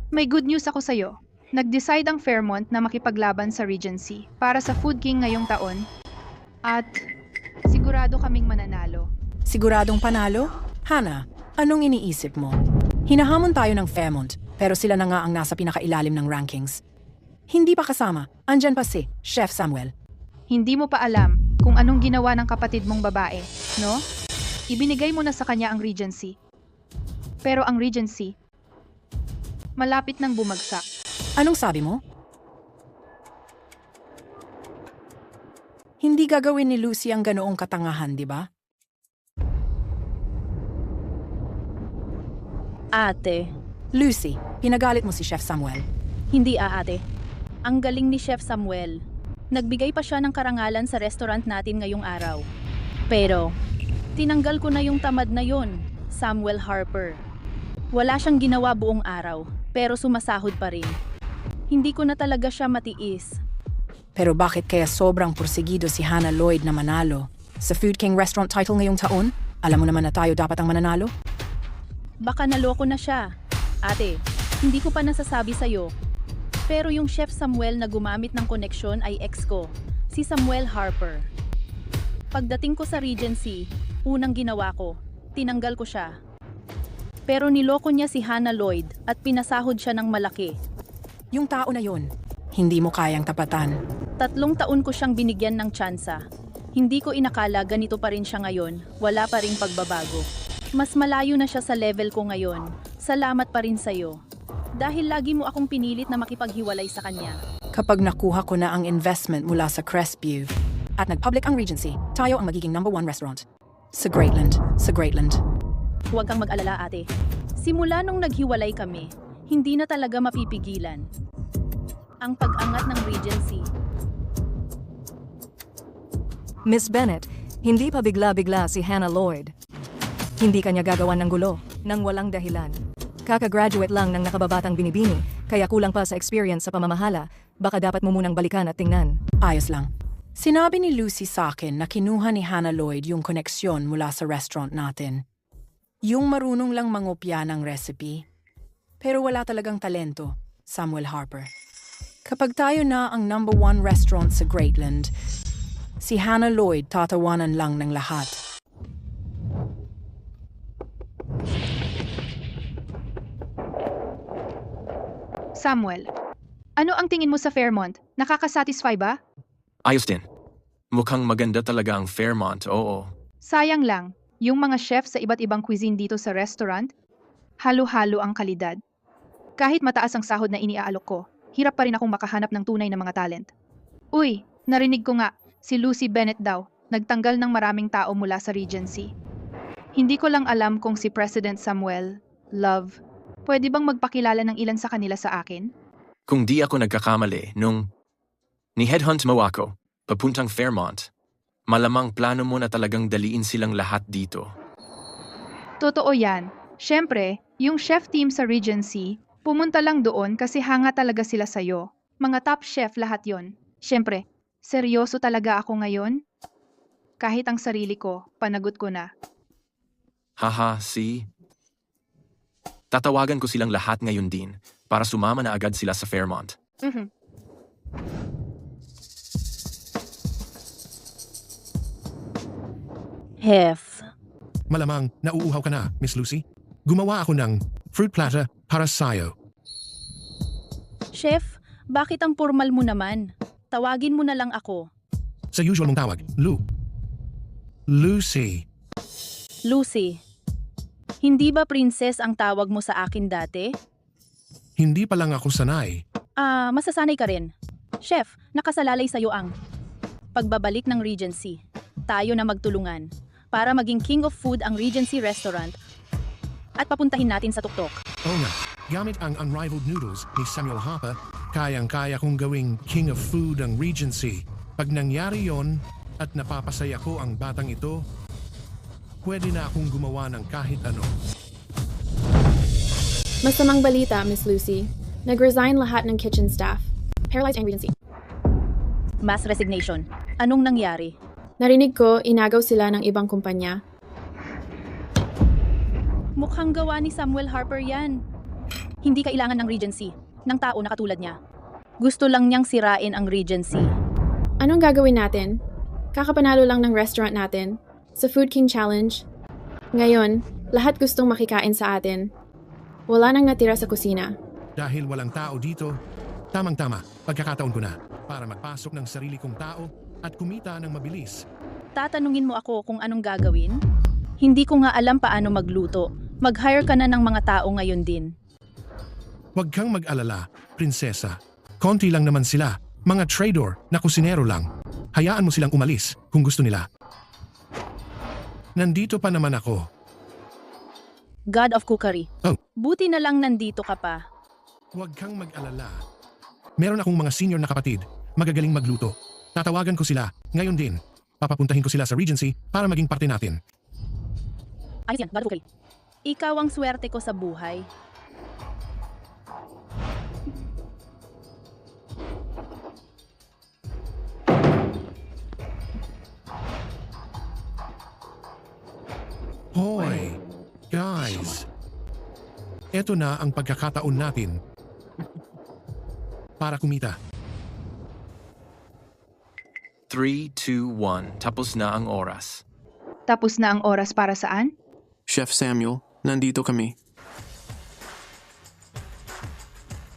May good news ako sa'yo. Nag-decide ang Fairmont na makipaglaban sa Regency para sa Food King ngayong taon at sigurado kaming mananalo. Siguradong panalo? Hana, anong iniisip mo? Hinahamon tayo ng Fairmont, pero sila na nga ang nasa pinakailalim ng rankings. Hindi pa kasama, andyan pa si Chef Samuel. Hindi mo pa alam kung anong ginawa ng kapatid mong babae, no? Ibinigay mo na sa kanya ang Regency. Pero ang Regency, malapit nang bumagsak. Anong sabi mo? Hindi gagawin ni Lucy ang ganoong katangahan, di ba? Ate. Lucy, pinagalit mo si Chef Samuel. Hindi ate. Ang galing ni Chef Samuel. Nagbigay pa siya ng karangalan sa restaurant natin ngayong araw. Pero, tinanggal ko na yung tamad na yon, Samuel Harper. Wala siyang ginawa buong araw, pero sumasahod pa rin. Hindi ko na talaga siya matiis. Pero bakit kaya sobrang porsigido si Hana Lloyd na manalo? Sa Food King restaurant title ngayong taon, alam mo naman na tayo dapat ang mananalo? Baka naloko na siya. Ate, hindi ko pa nasasabi sa'yo. Pero yung Chef Samuel na gumamit ng koneksyon ay ex ko, si Samuel Harper. Pagdating ko sa Regency, unang ginawa ko, tinanggal ko siya. Pero niloko niya si Hana Lloyd at pinasahod siya ng malaki. Yung tao na yon, hindi mo kayang tapatan. 3 taon ko siyang binigyan ng tsansa. Hindi ko inakala ganito pa rin siya ngayon, wala pa ring pagbabago. Mas malayo na siya sa level ko ngayon. Salamat pa rin sa'yo. Dahil lagi mo akong pinilit na makipaghiwalay sa kanya. Kapag nakuha ko na ang investment mula sa Crestview at nag-public ang Regency, tayo ang magiging #1 restaurant. Sa Greatland. Huwag kang mag-alala, ate. Simula nung naghiwalay kami, hindi na talaga mapipigilan ang pag-angat ng Regency. Miss Bennett, hindi pa bigla-bigla si Hana Lloyd. Hindi kanya gagawan ng gulo, nang walang dahilan. Kaka-graduate lang ng nakababatang binibini, kaya kulang pa sa experience sa pamamahala, baka dapat mo munang balikan at tingnan. Ayos lang. Sinabi ni Lucy sa akin na kinuha ni Hana Lloyd yung koneksyon mula sa restaurant natin. Yung marunong lang mangopya ng recipe. Pero wala talagang talento, Samuel Harper. Kapag tayo na ang #1 restaurant sa Greatland, si Hana Lloyd tatawanan lang ng lahat. Samuel, ano ang tingin mo sa Fairmont? Nakakasatisfy ba? Ayos din. Mukhang maganda talaga ang Fairmont, oo. Sayang lang, yung mga chef sa iba't ibang cuisine dito sa restaurant, halo-halo ang kalidad. Kahit mataas ang sahod na iniaalok ko, hirap pa rin akong makahanap ng tunay na mga talent. Uy, narinig ko nga, si Lucy Bennett daw, nagtanggal ng maraming tao mula sa Regency. Hindi ko lang alam kung si President Samuel, Love, pwede bang magpakilala ng ilan sa kanila sa akin? Kung di ako nagkakamali, nung ni-headhunt mo ako, papuntang Fairmont, malamang plano mo na talagang daliin silang lahat dito. Totoo yan. Siyempre, yung chef team sa Regency, pumunta lang doon kasi hanga talaga sila sa'yo. Mga top chef lahat yon. Siyempre, seryoso talaga ako ngayon. Kahit ang sarili ko, panagot ko na. Haha, see? Tatawagan ko silang lahat ngayon din para sumama na agad sila sa Fairmont. Hef. Malamang, nauuhaw ka na, Miss Lucy. Gumawa ako ng fruit platter para sa'yo. Chef, bakit ang formal mo naman? Tawagin mo na lang ako. Sa usual mong tawag, Lucy. Lucy. Hindi ba princess ang tawag mo sa akin dati? Hindi pa lang ako sanay. Masasanay ka rin. Chef, nakasalalay sa'yo ang pagbabalik ng Regency. Tayo na magtulungan para maging King of Food ang Regency Restaurant at papuntahin natin sa tuktok. Oo nga, gamit ang unrivaled noodles ni Samuel Harper, kayang-kaya kong gawing King of Food ang Regency. Pag nangyari yon at napapasaya ko ang batang ito, pwede na akong gumawa ng kahit ano. Masamang balita, Miss Lucy. Nag-resign lahat ng kitchen staff. Paralyzed ang Regency. Mass resignation. Anong nangyari? Narinig ko, inagaw sila ng ibang kumpanya. Mukhang gawa ni Samuel Harper yan. Hindi kailangan ng Regency, ng tao na katulad niya. Gusto lang niyang sirain ang Regency. Anong gagawin natin? Kakapanalo lang ng restaurant natin. Sa Food King Challenge. Ngayon, lahat gustong makikain sa atin. Wala nang natira sa kusina. Dahil walang tao dito, tamang-tama, pagkakataon ko na para magpasok ng sarili kong tao at kumita ng mabilis. Tatanungin mo ako kung anong gagawin? Hindi ko nga alam paano magluto. Mag-hire ka na ng mga tao ngayon din. Huwag kang mag-alala, prinsesa. Konti lang naman sila, mga trader na kusinero lang. Hayaan mo silang umalis kung gusto nila. Nandito pa naman ako. God of Cookery. Oh. Buti na lang nandito ka pa. Huwag kang mag-alala. Meron akong mga senior na kapatid, magagaling magluto. Tatawagan ko sila, ngayon din. Papapuntahin ko sila sa Regency para maging parte natin. Ayos yan, God of Cookery. Ikaw ang swerte ko sa buhay. Hoy, guys. Eto na ang pagkakataon natin para kumita. 3, 2, 1. Tapos na ang oras. Tapos na ang oras para saan? Chef Samuel, nandito kami.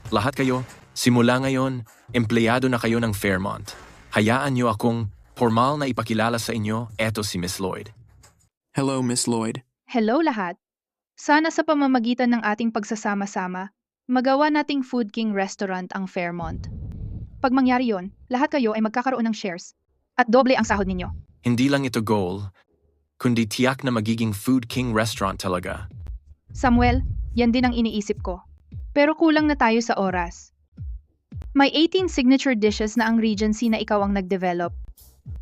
Lahat kayo, simula ngayon, empleyado na kayo ng Fairmont. Hayaan niyo akong formal na ipakilala sa inyo, eto si Miss Lloyd. Hello, Miss Lloyd. Hello lahat. Sana sa pamamagitan ng ating pagsasama-sama, magawa nating Food King Restaurant ang Fairmont. Pag mangyari yon, lahat kayo ay magkakaroon ng shares at doble ang sahod ninyo. Hindi lang ito goal, kundi tiyak na magiging Food King Restaurant talaga. Samuel, yan din ang iniisip ko. Pero kulang na tayo sa oras. May 18 signature dishes na ang Regency na ikaw ang nag-develop.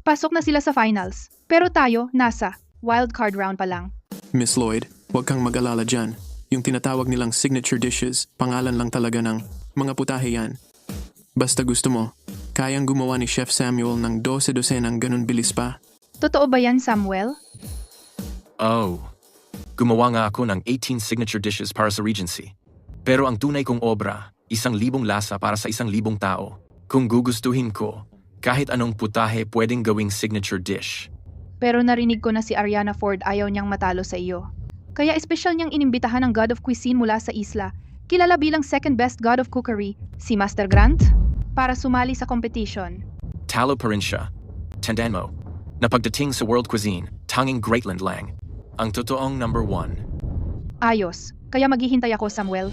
Pasok na sila sa finals, pero tayo nasa wildcard round pa lang. Miss Lloyd, huwag kang mag-alala dyan. Yung tinatawag nilang signature dishes, pangalan lang talaga ng mga putahe yan. Basta gusto mo, kayang gumawa ni Chef Samuel ng 12 ng ganun bilis pa. Totoo ba yan, Samuel? Oh, gumawa nga ako ng 18 signature dishes para sa Regency. Pero ang tunay kong obra, 1,000 lasa para sa 1,000 tao. Kung gugustuhin ko, kahit anong putahe pwedeng gawing signature dish. Pero narinig ko na si Ariana Ford ayaw niyang matalo sa iyo. Kaya espesyal niyang inimbitahan ang God of Cuisine mula sa isla, kilala bilang second best God of Cookery, si Master Grant, para sumali sa competition. Talo pa rin siya. Tandaan mo, na pagdating sa world cuisine, tanging Greatland lang. Ang totoong number 1. Ayos, kaya maghihintay ako, Samuel.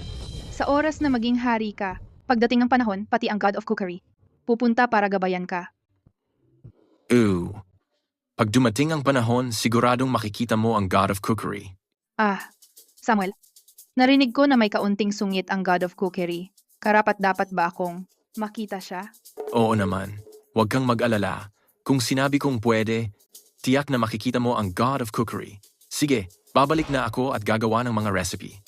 Sa oras na maging hari ka, pagdating ng panahon, pati ang God of Cookery, pupunta para gabayan ka. Ooh. Pag dumating ang panahon, siguradong makikita mo ang God of Cookery. Ah, Samuel, narinig ko na may kaunting sungit ang God of Cookery. Karapat-dapat ba akong makita siya? Oo naman. Huwag kang mag-alala. Kung sinabi kong pwede, tiyak na makikita mo ang God of Cookery. Sige, babalik na ako at gagawa ng mga recipe.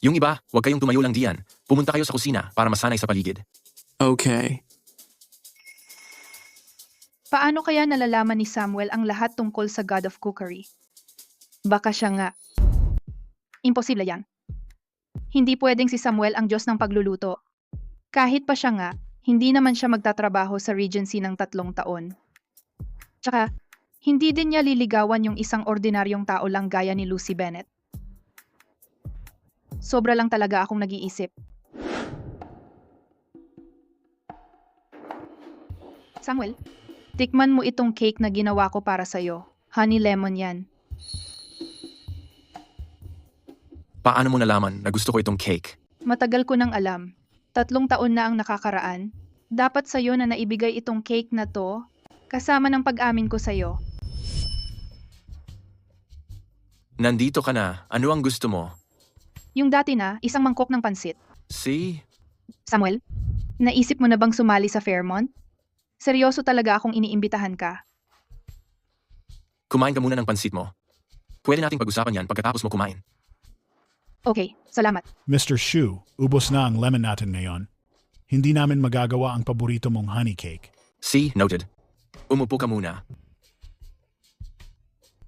Yung iba, huwag kayong tumayo lang diyan. Pumunta kayo sa kusina para masanay sa paligid. Okay. Paano kaya nalalaman ni Samuel ang lahat tungkol sa God of Cookery? Baka siya nga. Imposible yan. Hindi pwedeng si Samuel ang Diyos ng pagluluto. Kahit pa siya nga, hindi naman siya magtatrabaho sa Regency ng 3 taon. Tsaka, hindi din niya liligawan yung isang ordinaryong tao lang gaya ni Lucy Bennett. Sobra lang talaga akong nag-iisip. Samuel, tikman mo itong cake na ginawa ko para sa'yo. Honey lemon yan. Paano mo nalaman na gusto ko itong cake? Matagal ko nang alam. 3 taon na ang nakakaraan. Dapat sa'yo na naibigay itong cake na to, kasama ng pag-amin ko sa'yo. Nandito ka na. Ano ang gusto mo? Yung dati na, isang mangkok ng pansit. See? Samuel, naisip mo na bang sumali sa Fairmont? Seryoso talaga akong iniimbitahan ka. Kumain ka muna ng pansit mo. Pwede nating pag-usapan yan pagkatapos mo kumain. Okay, salamat. Mr. Shu, ubos na ang lemon natin ngayon. Hindi namin magagawa ang paborito mong honey cake. See, noted. Umupo ka muna.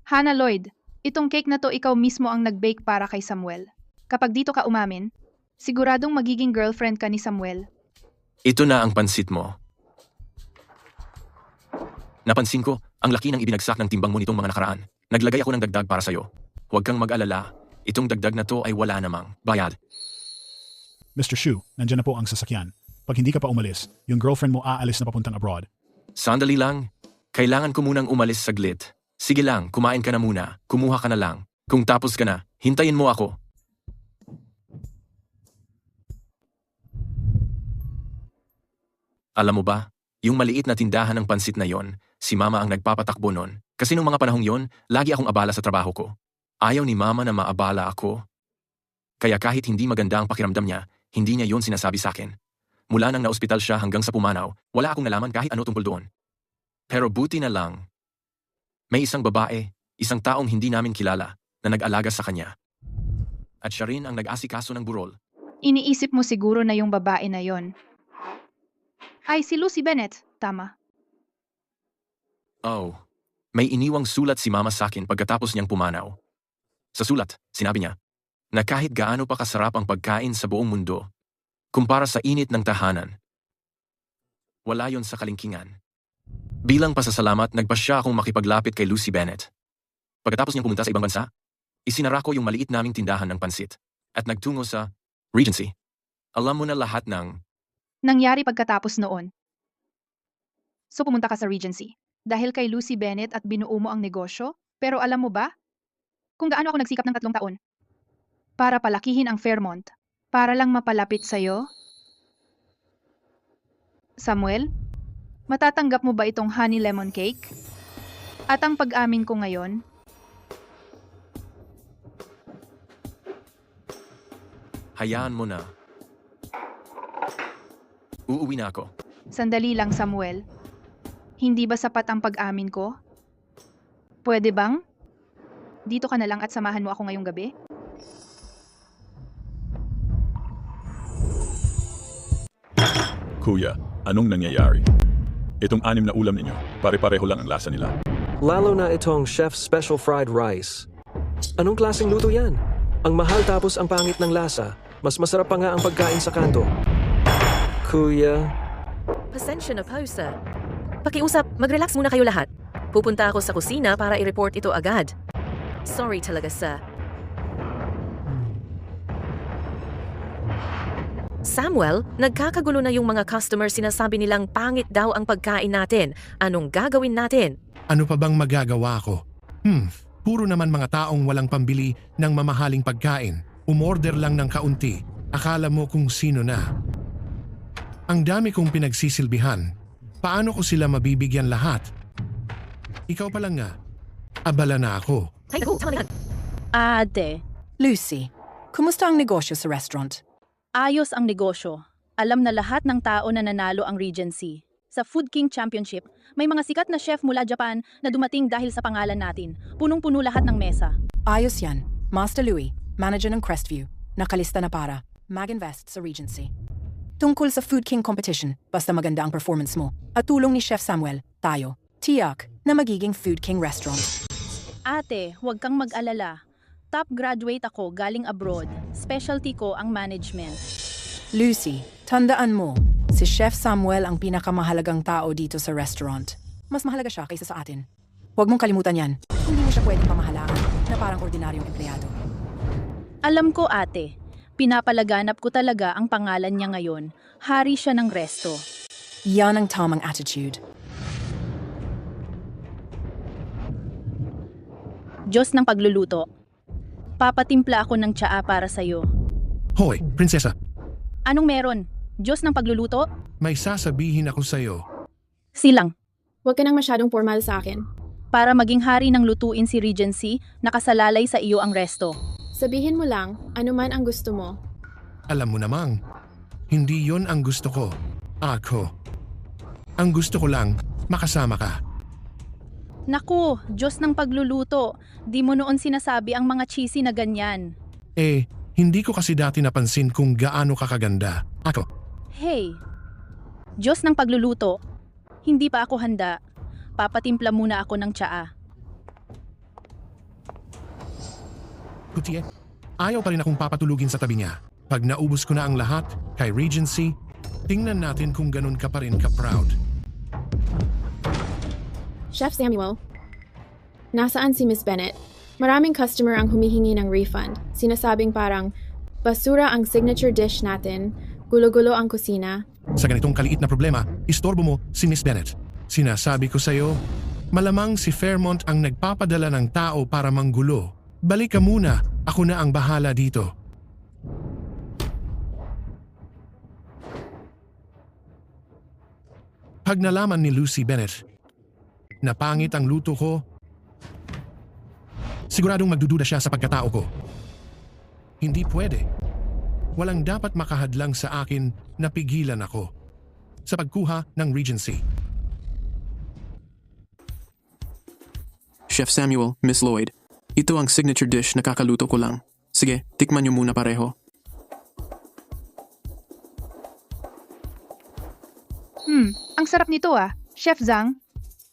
Hannah Lloyd, itong cake na to ikaw mismo ang nag-bake para kay Samuel. Kapag dito ka umamin, siguradong magiging girlfriend ka ni Samuel. Ito na ang pansit mo. Napansin ko, ang laki ng ibinagsak ng timbang mo nitong mga nakaraan. Naglagay ako ng dagdag para sa'yo. Huwag kang mag-alala, itong dagdag na to ay wala namang bayad. Mr. Shu, nandyan na po ang sasakyan. Pag hindi ka pa umalis, yung girlfriend mo aalis na papuntang abroad. Sandali lang, kailangan ko munang umalis saglit. Sige lang, kumain ka na muna, kumuha ka na lang. Kung tapos ka na, hintayin mo ako. Alam mo ba, yung maliit na tindahan ng pansit na yon, si Mama ang nagpapatakbo nun. Kasi nung mga panahong yon, lagi akong abala sa trabaho ko. Ayaw ni Mama na maabala ako. Kaya kahit hindi maganda ang pakiramdam niya, hindi niya yon sinasabi sa akin. Mula nang naospital siya hanggang sa pumanaw, wala akong nalaman kahit ano tungkol doon. Pero buti na lang, may isang babae, isang taong hindi namin kilala, na nag-alaga sa kanya. At siya rin ang nag-asikaso ng burol. Iniisip mo siguro na yung babae na yon ay si Lucy Bennett, tama? Oh, may iniwang sulat si Mama sa akin pagkatapos niyang pumanaw. Sa sulat, sinabi niya, na kahit gaano pa kasarap ang pagkain sa buong mundo, kumpara sa init ng tahanan, wala yon sa kalingkingan. Bilang pasasalamat, nagpa siya akong makipaglapit kay Lucy Bennett. Pagkatapos niyang pumunta sa ibang bansa, isinara ko yung maliit naming tindahan ng pansit at nagtungo sa Regency. Alam mo na lahat ng Nangyari pagkatapos noon. So pumunta ka sa Regency dahil kay Lucy Bennett at binuo mo ang negosyo? Pero alam mo ba kung gaano ako nagsikap ng 3 taon para palakihin ang Fairmont, para lang mapalapit sa'yo? Samuel, matatanggap mo ba itong honey lemon cake? At ang pag-amin ko ngayon, hayaan mo na. Uuwi na ako. sandali lang Samuel. Hindi ba sapat ang pag-amin ko? Pwede bang? Dito ka na lang at samahan mo ako ngayong gabi? Kuya, anong nangyayari? Itong 6 na ulam ninyo, pare-pareho lang ang lasa nila. Lalo na itong Chef's Special Fried Rice. Anong klaseng luto yan? Ang mahal tapos ang pangit ng lasa. Mas masarap pa nga ang pagkain sa kanto. Kuya... Pasensya na po, sir. Pakiusap, mag-relax muna kayo lahat. Pupunta ako sa kusina para i-report ito agad. Sorry talaga, sir. Samuel, nagkakagulo na yung mga customers, sinasabi nilang pangit daw ang pagkain natin. Anong gagawin natin? Ano pa bang magagawa ko? Puro naman mga taong walang pambili ng mamahaling pagkain. Umorder lang ng kaunti. Akala mo kung sino na. Ang dami kong pinagsisilbihan. Paano ko sila mabibigyan lahat? Ikaw pa lang nga. Abala na ako. Ate. Lucy, kumusta ang negosyo sa restaurant? Ayos ang negosyo. Alam na lahat ng tao na nanalo ang Regency. Sa Food King Championship, may mga sikat na chef mula Japan na dumating dahil sa pangalan natin. Punong-puno lahat ng mesa. Ayos yan. Master Louis, manager ng Crestview, nakalista na para mag-invest sa Regency. Tungkol sa Food King competition, basta maganda ang performance mo, at tulong ni Chef Samuel, tayo, tiyak na magiging Food King restaurant. Ate, huwag kang mag-alala. Top graduate ako galing abroad. Specialty ko ang management. Lucy, tandaan mo, si Chef Samuel ang pinakamahalagang tao dito sa restaurant. Mas mahalaga siya kaysa sa atin. Huwag mong kalimutan yan. Hindi mo siya pwedeng pamahalaan na parang ordinaryong empleyado. Alam ko, ate. Pinapalaganap ko talaga ang pangalan niya ngayon. Hari siya ng resto. Yan ang tamang attitude. Diyos ng pagluluto. Papatimpla ako ng tsaa para sa'yo. Hoy, prinsesa. Anong meron? Diyos ng pagluluto? May sasabihin ako sa'yo. Silang. Huwag ka nang masyadong formal sa akin. Para maging hari ng lutuin si Regency, nakasalalay sa iyo ang resto. Sabihin mo lang, ano man ang gusto mo. Alam mo namang, hindi yon ang gusto ko. Ako. Ang gusto ko lang, makasama ka. Naku, Diyos ng pagluluto. Di mo noon sinasabi ang mga cheesy na ganyan. Hindi ko kasi dati napansin kung gaano kakaganda. Ako, Hey, Diyos ng pagluluto. Hindi pa ako handa. Papatimpla muna ako ng tsaa. Kutie, ayaw pa rin akong papatulugin sa tabi niya. Pag naubos ko na ang lahat, kay Regency, tingnan natin kung ganun ka pa rin ka-proud. Chef Samuel, nasaan si Miss Bennett? Maraming customer ang humihingi ng refund. Sinasabing parang, basura ang signature dish natin, gulo-gulo ang kusina. Sa ganitong kaliit na problema, istorbo mo si Miss Bennett. Sinasabi ko sa'yo, malamang si Fairmont ang nagpapadala ng tao para manggulo. Balik ka muna, ako na ang bahala dito. Pag nalaman ni Lucy Bennett na pangit ang luto ko, siguradong magdududa siya sa pagkatao ko. Hindi pwede. Walang dapat makahadlang sa akin na pigilan ako sa pagkuha ng Regency. Chef Samuel, Miss Lloyd, ito ang signature dish na kakaluto ko lang. Sige, tikman niyo muna pareho. Ang sarap nito ah. Chef Zhang,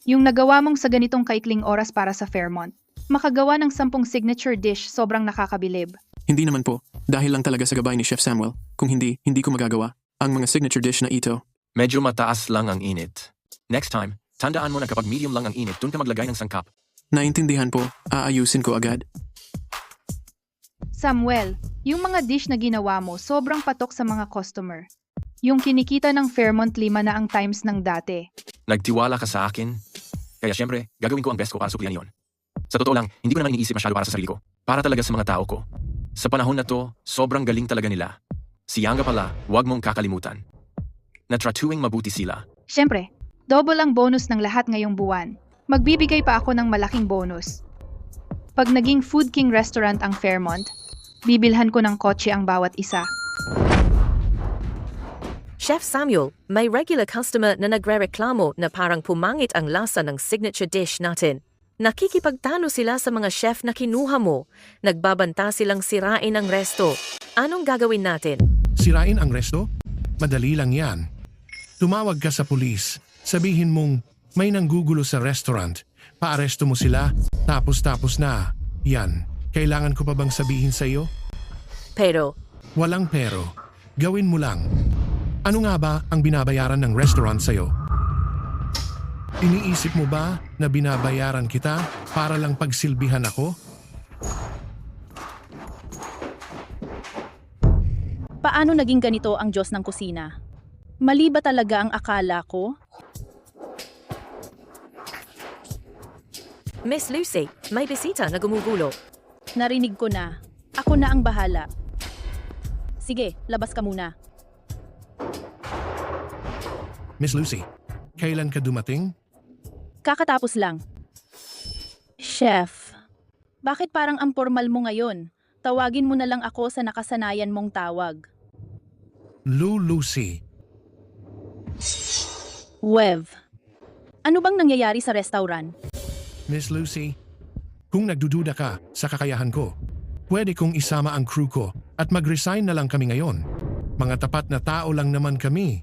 yung nagawa mong sa ganitong kaikling oras para sa Fairmont. Makagawa ng 10 signature dish sobrang nakakabilib. Hindi naman po, dahil lang talaga sa gabay ni Chef Samuel. Kung hindi ko magagawa ang mga signature dish na ito. Medyo mataas lang ang init. Next time, tandaan mo na kapag medium lang ang init, dun ka maglagay ng sangkap. Naintindihan po, aayusin ko agad. Samuel, yung mga dish na ginawa mo sobrang patok sa mga customer. Yung kinikita ng Fairmont 5 na ang times ng dati. Nagtiwala ka sa akin? Kaya syempre, gagawin ko ang best ko para suklihan yon. Sa totoo lang, hindi ko naman iniisip masyado para sa sarili ko. Para talaga sa mga tao ko. Sa panahon na to, sobrang galing talaga nila. Si Yanga pala, huwag mong kakalimutan. Natratuwing mabuti sila. Siyempre, double ang bonus ng lahat ngayong buwan. Magbibigay pa ako ng malaking bonus. Pag naging Food King Restaurant ang Fairmont, bibilhan ko ng kotse ang bawat isa. Chef Samuel, may regular customer na nagrereklamo na parang pumangit ang lasa ng signature dish natin. Nakikipagtalo sila sa mga chef na kinuha mo. Nagbabanta silang sirain ang resto. Anong gagawin natin? Sirain ang resto? Madali lang yan. Tumawag ka sa pulis. Sabihin mong may nanggugulo sa restaurant. Paaresto mo sila, tapos na. Yan. Kailangan ko pa bang sabihin sa iyo? Pero, Walang pero. Gawin mo lang. Ano nga ba ang binabayaran ng restaurant sa'yo? Iniisip mo ba na binabayaran kita para lang pagsilbihan ako? Paano naging ganito ang Diyos ng kusina? Mali ba talaga ang akala ko? Miss Lucy, may bisita na gumugulo. Narinig ko na. Ako na ang bahala. Sige, labas ka muna. Miss Lucy, kailan ka dumating? Kakatapos lang. Chef, bakit parang ang formal mo ngayon? Tawagin mo na lang ako sa nakasanayan mong tawag. Lucy. Wev. Ano bang nangyayari sa restaurant? Miss Lucy, kung nagdududa ka sa kakayahan ko, pwede kong isama ang crew ko at mag-resign na lang kami ngayon. Mga tapat na tao lang naman kami.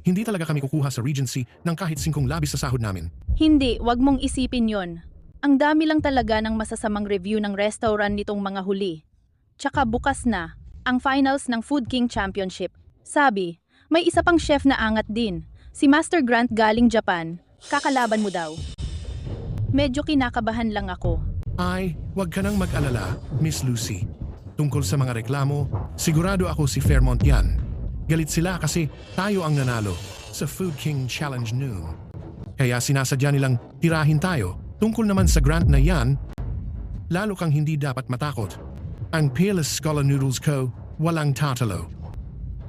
Hindi talaga kami kukuha sa Regency ng kahit 5 labis sa sahod namin. Hindi, wag mong isipin yon. Ang dami lang talaga ng masasamang review ng restaurant nitong mga huli. Tsaka bukas na, ang finals ng Food King Championship. Sabi, may isa pang chef na angat din. Si Master Grant galing Japan. Kakalaban mo daw. Medyo kinakabahan lang ako. Ay, wag ka nang mag-alala, Miss Lucy. Tungkol sa mga reklamo, sigurado ako si Fairmont yan. Galit sila kasi tayo ang nanalo sa Food King Challenge noon. Kaya sinasadya nilang tirahin tayo. Tungkol naman sa grant na yan, lalo kang hindi dapat matakot. Ang Peerless Scholar Noodles Co. walang tatalo.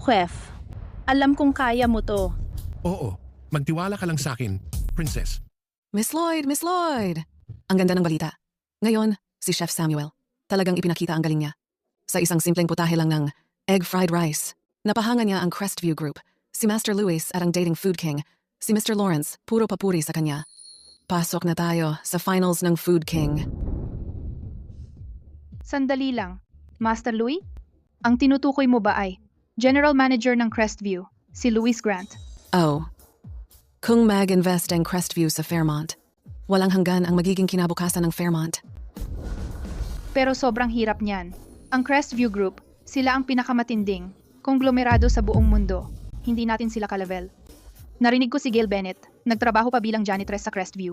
Chef, alam kong kaya mo to. Oo, magtiwala ka lang sa akin, Princess. Miss Lloyd! Ang ganda ng balita. Ngayon, si Chef Samuel. Talagang ipinakita ang galing niya. Sa isang simpleng putahe lang ng egg fried rice. Napahanga niya ang Crestview Group, si Master Lewis at ang dating Food King, si Mr. Lawrence, puro papuri sa kanya. Pasok na tayo sa finals ng Food King. Sandali lang. Master Louis? Ang tinutukoy mo ba ay General Manager ng Crestview, si Louis Grant. Oh. Kung mag-invest ang Crestview sa Fairmont, walang hanggan ang magiging kinabukasan ng Fairmont. Pero sobrang hirap niyan. Ang Crestview Group, sila ang pinakamatinding konglomerado sa buong mundo. Hindi natin sila ka-level. Narinig ko si Gail Bennett, nagtrabaho pa bilang janitress sa Crestview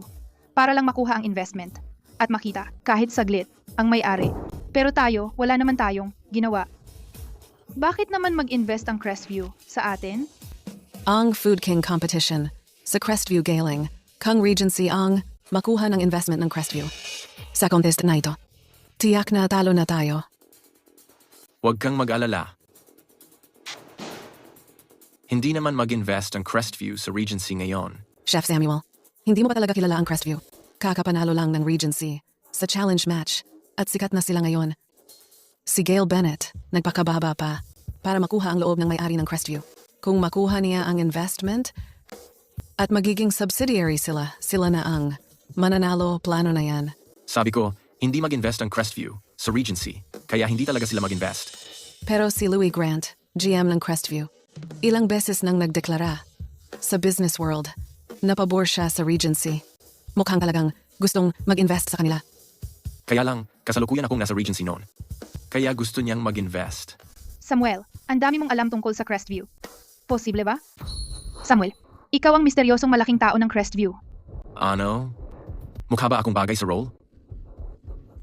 para lang makuha ang investment at makita, kahit saglit, ang may-ari. Pero tayo, wala naman tayong ginawa. Bakit naman mag-invest ang Crestview sa atin? Ang Food King competition sa Crestview Galing, kang Regency ang makuha ng investment ng Crestview. Sa contest na ito, tiyak na talo na tayo. Huwag kang mag-alala. Hindi naman mag-invest ang Crestview sa Regency ngayon. Chef Samuel, hindi mo pa talaga kilala ang Crestview. Kakapanalo lang ng Regency sa challenge match at sikat na sila ngayon. Si Gail Bennett, nagpakababa pa para makuha ang loob ng may-ari ng Crestview. Kung makuha niya ang investment at magiging subsidiary sila na ang mananalo, plano na yan. Sabi ko, hindi mag-invest ang Crestview sa Regency, kaya hindi talaga sila mag-invest. Pero si Louis Grant, GM ng Crestview, ilang beses nang nagdeklara sa business world na pabor siya sa Regency. Mukhang talagang gustong mag-invest sa kanila. Kaya lang, kasalukuyan akong nasa Regency noon. Kaya gusto niyang mag-invest. Samuel, ang dami mong alam tungkol sa Crestview. Posible ba? Samuel, ikaw ang misteryosong malaking tao ng Crestview. Ano? Mukha ba akong bagay sa role?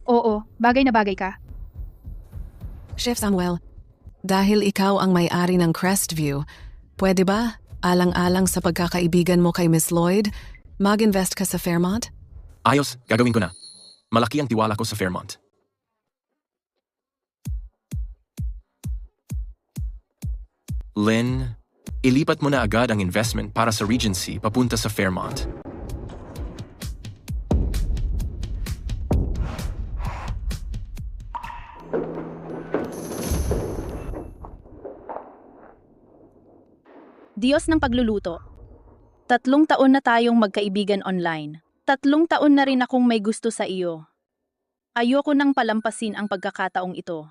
Oo, bagay na bagay ka. Chef Samuel, dahil ikaw ang may-ari ng Crestview, pwede ba, alang-alang sa pagkakaibigan mo kay Miss Lloyd, mag-invest ka sa Fairmont? Ayos, gagawin ko na. Malaki ang tiwala ko sa Fairmont. Lynn, ilipat mo na agad ang investment para sa Regency papunta sa Fairmont. Diyos ng pagluluto. 3 taon na tayong magkaibigan online. 3 taon na rin akong may gusto sa iyo. Ayoko nang palampasin ang pagkakataong ito.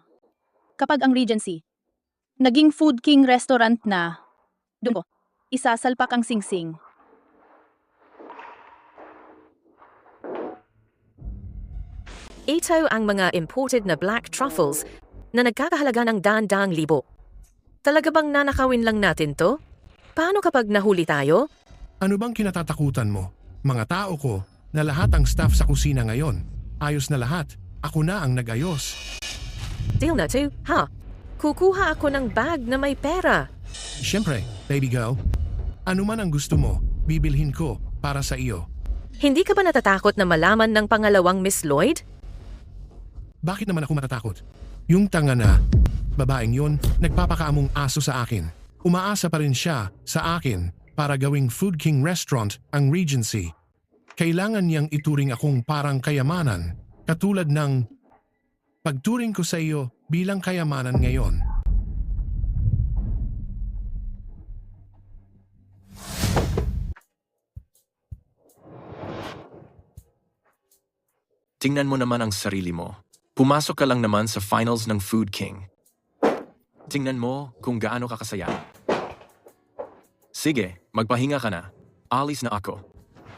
Kapag ang Regency, naging Food King restaurant na, doon ko, isasalpak ang singsing. Ito ang mga imported na black truffles na nagkakahalaga ng daan-daang libo. Talaga bang nanakawin lang natin to? Paano kapag nahuli tayo? Ano bang kinatatakutan mo? Mga tao ko na lahat ang staff sa kusina ngayon. Ayos na lahat. Ako na ang nag-ayos. Deal na to, ha? Kukuha ako ng bag na may pera. Siyempre, baby girl. Ano man ang gusto mo, bibilhin ko para sa iyo. Hindi ka ba natatakot na malaman ng pangalawang Miss Lloyd? Bakit naman ako matatakot? Yung tanga na, babaeng yun, nagpapakaamong aso sa akin. Umaasa pa rin siya sa akin para gawing Food King Restaurant ang Regency. Kailangan niyang ituring akong parang kayamanan, katulad ng pagturing ko sa iyo bilang kayamanan ngayon. Tingnan mo naman ang sarili mo. Pumasok ka lang naman sa finals ng Food King. Tingnan mo kung gaano ka kasaya. Sige, magpahinga ka na. Alis na ako.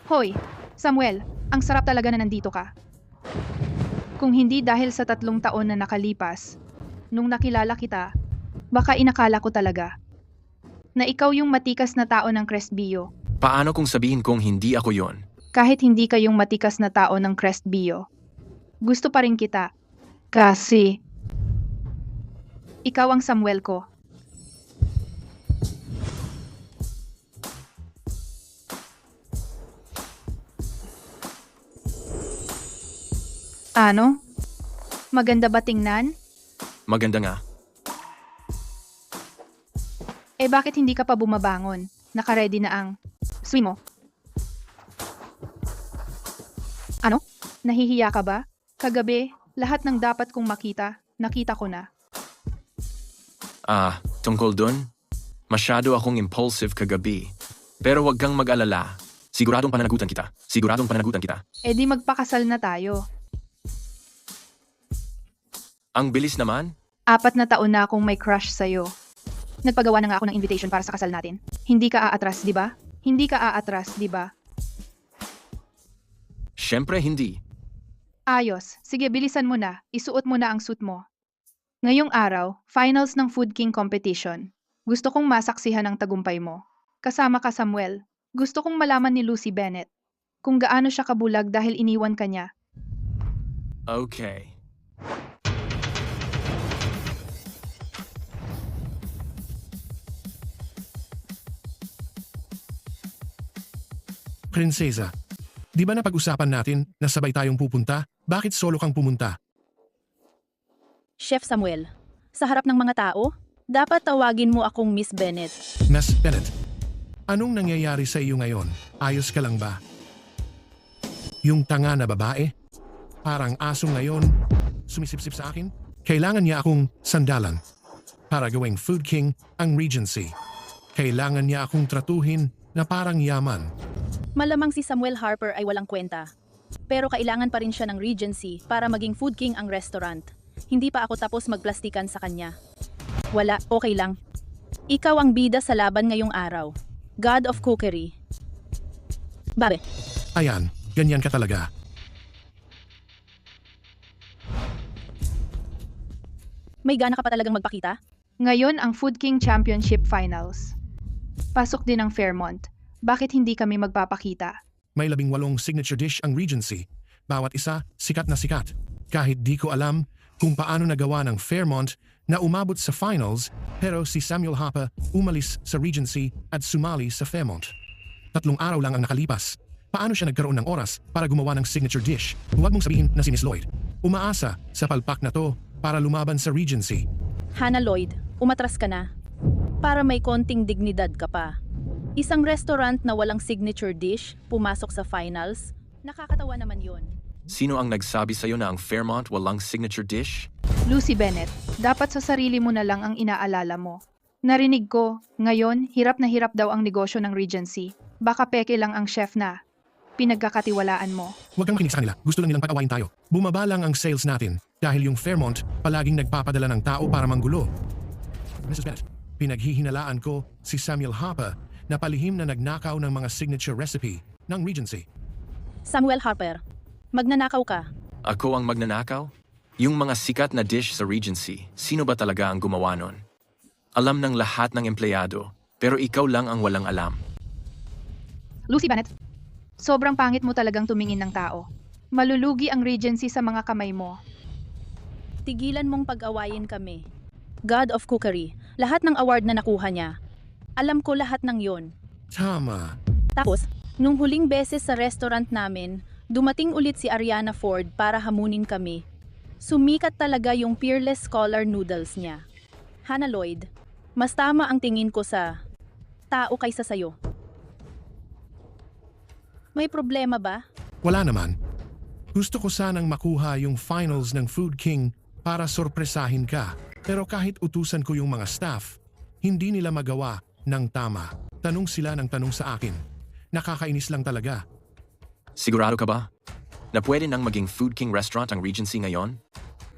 Hoy, Samuel, ang sarap talaga na nandito ka. Kung hindi dahil sa 3 taon na nakalipas, nung nakilala kita, baka inakala ko talaga na ikaw yung matikas na tao ng Crestview. Paano kung sabihin kong hindi ako yon? Kahit hindi kayong matikas na tao ng Crestview, gusto pa rin kita. Kasi ikaw ang Samuel ko. Ano? Maganda ba tingnan? Maganda nga. Eh bakit hindi ka pa bumabangon? Naka-ready na ang swim mo. Ano? Nahihiya ka ba? Kagabi, lahat ng dapat kong makita, nakita ko na. Tungkol dun? Masyado akong impulsive kagabi. Pero wag kang mag-alala. Siguradong pananagutan kita. Siguradong pananagutan kita. Eh di magpakasal na tayo. Ang bilis naman. 4 na taon na akong may crush sa'yo. Nagpagawa na nga ako ng invitation para sa kasal natin. Hindi ka aatras, di ba? Hindi ka aatras, di ba? Siyempre hindi. Ayos. Sige, bilisan mo na. Isuot mo na ang suit mo. Ngayong araw, finals ng Food King competition. Gusto kong masaksihan ang tagumpay mo. Kasama ka, Samuel. Gusto kong malaman ni Lucy Bennett kung gaano siya kabulag dahil iniwan ka niya. Okay. Prinsesa, di ba napag-usapan natin na sabay tayong pupunta? Bakit solo kang pumunta? Chef Samuel, sa harap ng mga tao, dapat tawagin mo akong Miss Bennett. Miss Bennett, anong nangyayari sa iyo ngayon? Ayos ka lang ba? Yung tanga na babae? Parang aso ngayon, sumisipsip sa akin? Kailangan niya akong sandalan para gawing Food King ang Regency. Kailangan niya akong tratuhin na parang yaman. Malamang si Samuel Harper ay walang kwenta. Pero kailangan pa rin siya ng Regency para maging Food King ang restaurant. Hindi pa ako tapos magplastikan sa kanya. Wala, okay lang. Ikaw ang bida sa laban ngayong araw. God of Cookery. Babe. Ayan, ganyan ka talaga. May gana ka pa talagang magpakita? Ngayon ang Food King Championship Finals. Pasok din ang Fairmont. Bakit hindi kami magpapakita? May 18 signature dish ang Regency. Bawat isa, sikat na sikat. Kahit di ko alam kung paano nagawa ng Fairmont na umabot sa finals, pero si Samuel Harper umalis sa Regency at sumali sa Fairmont. 3 araw lang ang nakalipas. Paano siya nagkaroon ng oras para gumawa ng signature dish? Huwag mong sabihin na si Miss Lloyd. Umaasa sa palpak na to para lumaban sa Regency. Hannah Lloyd, umatras ka na. Para may konting dignidad ka pa. Isang restaurant na walang signature dish, pumasok sa finals, nakakatawa naman yon. Sino ang nagsabi sa'yo na ang Fairmont walang signature dish? Lucy Bennett, dapat sa sarili mo na lang ang inaalala mo. Narinig ko, ngayon, hirap na hirap daw ang negosyo ng Regency. Baka peke lang ang chef na pinagkakatiwalaan mo. Huwag kang makinig sa kanila. Gusto lang nilang pag-awayin tayo. Bumaba lang ang sales natin dahil yung Fairmont palaging nagpapadala ng tao para manggulo. Mrs. Bennett, pinaghihinalaan ko si Samuel Harper na palihim na nagnakaw ng mga signature recipe ng Regency. Samuel Harper, magnanakaw ka. Ako ang magnanakaw? Yung mga sikat na dish sa Regency, sino ba talaga ang gumawa nun? Alam ng lahat ng empleyado, pero ikaw lang ang walang alam. Lucy Bennett, sobrang pangit mo talagang tumingin ng tao. Malulugi ang Regency sa mga kamay mo. Tigilan mong pag-awayin kami. God of Cookery, lahat ng award na nakuha niya. Alam ko lahat ng yon. Tama. Tapos, nung huling beses sa restaurant namin, dumating ulit si Ariana Ford para hamunin kami. Sumikat talaga yung Peerless Scholar Noodles niya. Hannah Lloyd, mas tama ang tingin ko sa tao kaysa sayo. May problema ba? Wala naman. Gusto ko sanang makuha yung finals ng Food King para sorpresahin ka. Pero kahit utusan ko yung mga staff, hindi nila magawa ng tama. Tanong sila ng tanong sa akin. Nakakainis lang talaga. Sigurado ka ba na pwede nang maging Food King restaurant ang Regency ngayon?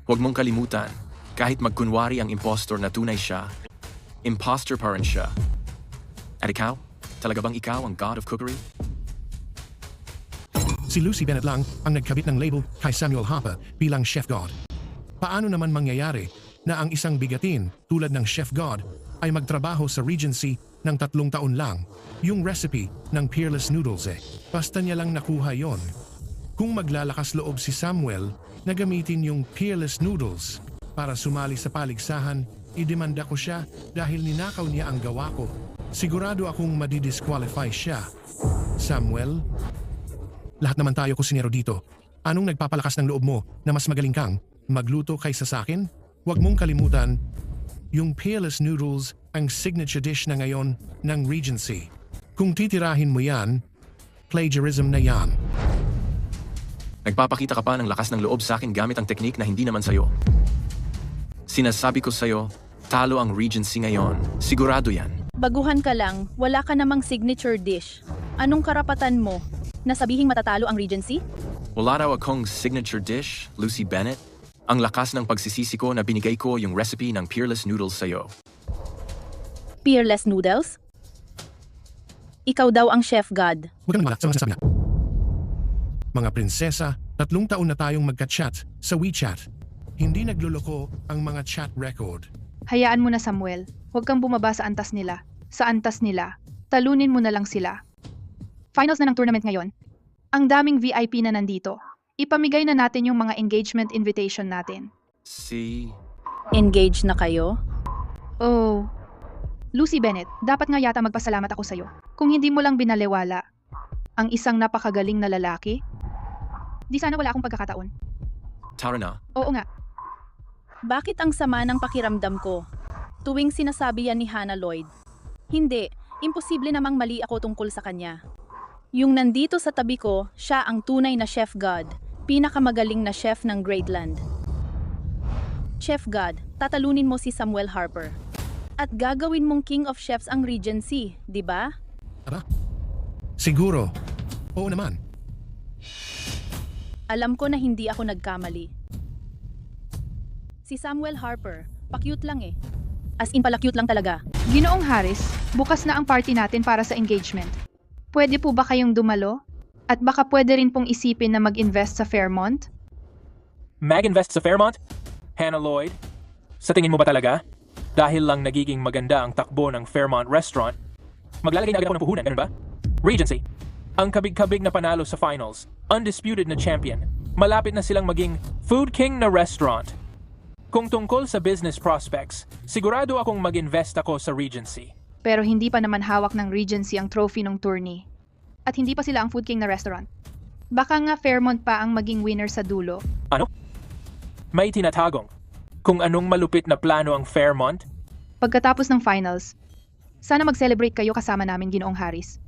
Huwag mong kalimutan, kahit magkunwari ang impostor na tunay siya, imposter pa rin siya. At ikaw? Talaga bang ikaw ang God of Cookery? Si Lucy Bennett lang ang nagkabit ng label kay Samuel Harper bilang Chef God. Paano naman mangyayari na ang isang bigatin tulad ng Chef God ay magtrabaho sa Regency ng 3 taon lang? Yung recipe ng Peerless Noodles basta niya lang nakuha yon. Kung maglalakas loob si Samuel na gamitin yung Peerless Noodles para sumali sa paligsahan, idemanda ko siya dahil ninakaw niya ang gawa ko. Sigurado akong madidisqualify siya. Samuel, lahat naman tayo kusinero dito. Anong nagpapalakas ng loob mo na mas magaling kang magluto kaysa sa akin? Huwag mong kalimutan, yung Peerless Noodles ang signature dish na ngayon ng Regency. Kung titirahin mo yan, plagiarism na yan. Nagpapakita ka pa ng lakas ng loob sa akin gamit ang teknik na hindi naman sayo. Sinasabi ko sayo, talo ang Regency ngayon. Sigurado yan. Baguhan ka lang, wala ka namang signature dish. Anong karapatan mo? Na sabihing matatalo ang Regency? Wala raw akong signature dish, Lucy Bennett. Ang lakas ng pagsisisi ko na binigay ko yung recipe ng Peerless Noodles sa'yo. Peerless Noodles? Ikaw daw ang chef god. Huwag kang malak sa mga sasabi na. Mga prinsesa, 3 taon na tayong magka-chat sa WeChat. Hindi nagluloko ang mga chat record. Hayaan mo na, Samuel. Huwag kang bumaba sa antas nila. Sa antas nila. Talunin mo na lang sila. Finals na ng tournament ngayon. Ang daming VIP na nandito. Ipamigay na natin yung mga engagement invitation natin. Engage na kayo? Oh. Lucy Bennett, dapat nga yata magpasalamat ako sa'yo. Kung hindi mo lang binalewala ang isang napakagaling na lalaki, di sana wala akong pagkakataon. Tara na. Oo nga. Bakit ang sama ng pakiramdam ko? Tuwing sinasabi yan ni Hannah Lloyd. Hindi, imposible namang mali ako tungkol sa kanya. Yung nandito sa tabi ko, siya ang tunay na chef god, pinakamagaling na chef ng Greatland. Chef God, tatalunin mo si Samuel Harper. At gagawin mong King of Chefs ang Regency, di ba? Aba? Siguro. Oo naman. Alam ko na hindi ako nagkamali. Si Samuel Harper, pa-cute lang eh. As in pala cute lang talaga. Ginoong Harris, bukas na ang party natin para sa engagement. Pwede po ba kayong dumalo? At baka pwede rin pong isipin na mag-invest sa Fairmont? Mag-invest sa Fairmont? Hannah Lloyd? Sa tingin mo ba talaga? Dahil lang nagiging maganda ang takbo ng Fairmont Restaurant, maglalagay na agad ako ng puhunan, ganun ba? Regency. Ang kabig-kabig na panalo sa finals, undisputed na champion, malapit na silang maging food king na restaurant. Kung tungkol sa business prospects, sigurado akong mag-invest ako sa Regency. Pero hindi pa naman hawak ng Regency ang trophy ng tourney. At hindi pa sila ang food king na restaurant. Baka nga Fairmont pa ang maging winner sa dulo. Ano? May tinatagong. Kung anong malupit na plano ang Fairmont? Pagkatapos ng finals, sana mag-celebrate kayo kasama namin, Ginoong Harris.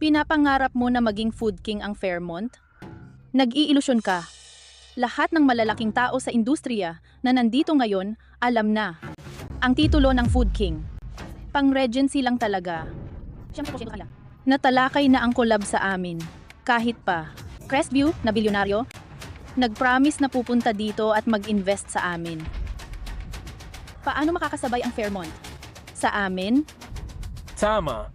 Pinapangarap mo na maging food king ang Fairmont? Nag-iilusyon ka. Lahat ng malalaking tao sa industriya na nandito ngayon, alam na. Ang titulo ng food king. Pang-regency lang talaga. Natalakay na ang collab sa amin. Kahit pa. Crestview na bilyonaryo, nag-promise na pupunta dito at mag-invest sa amin. Paano makakasabay ang Fairmont? Sa amin? Tama.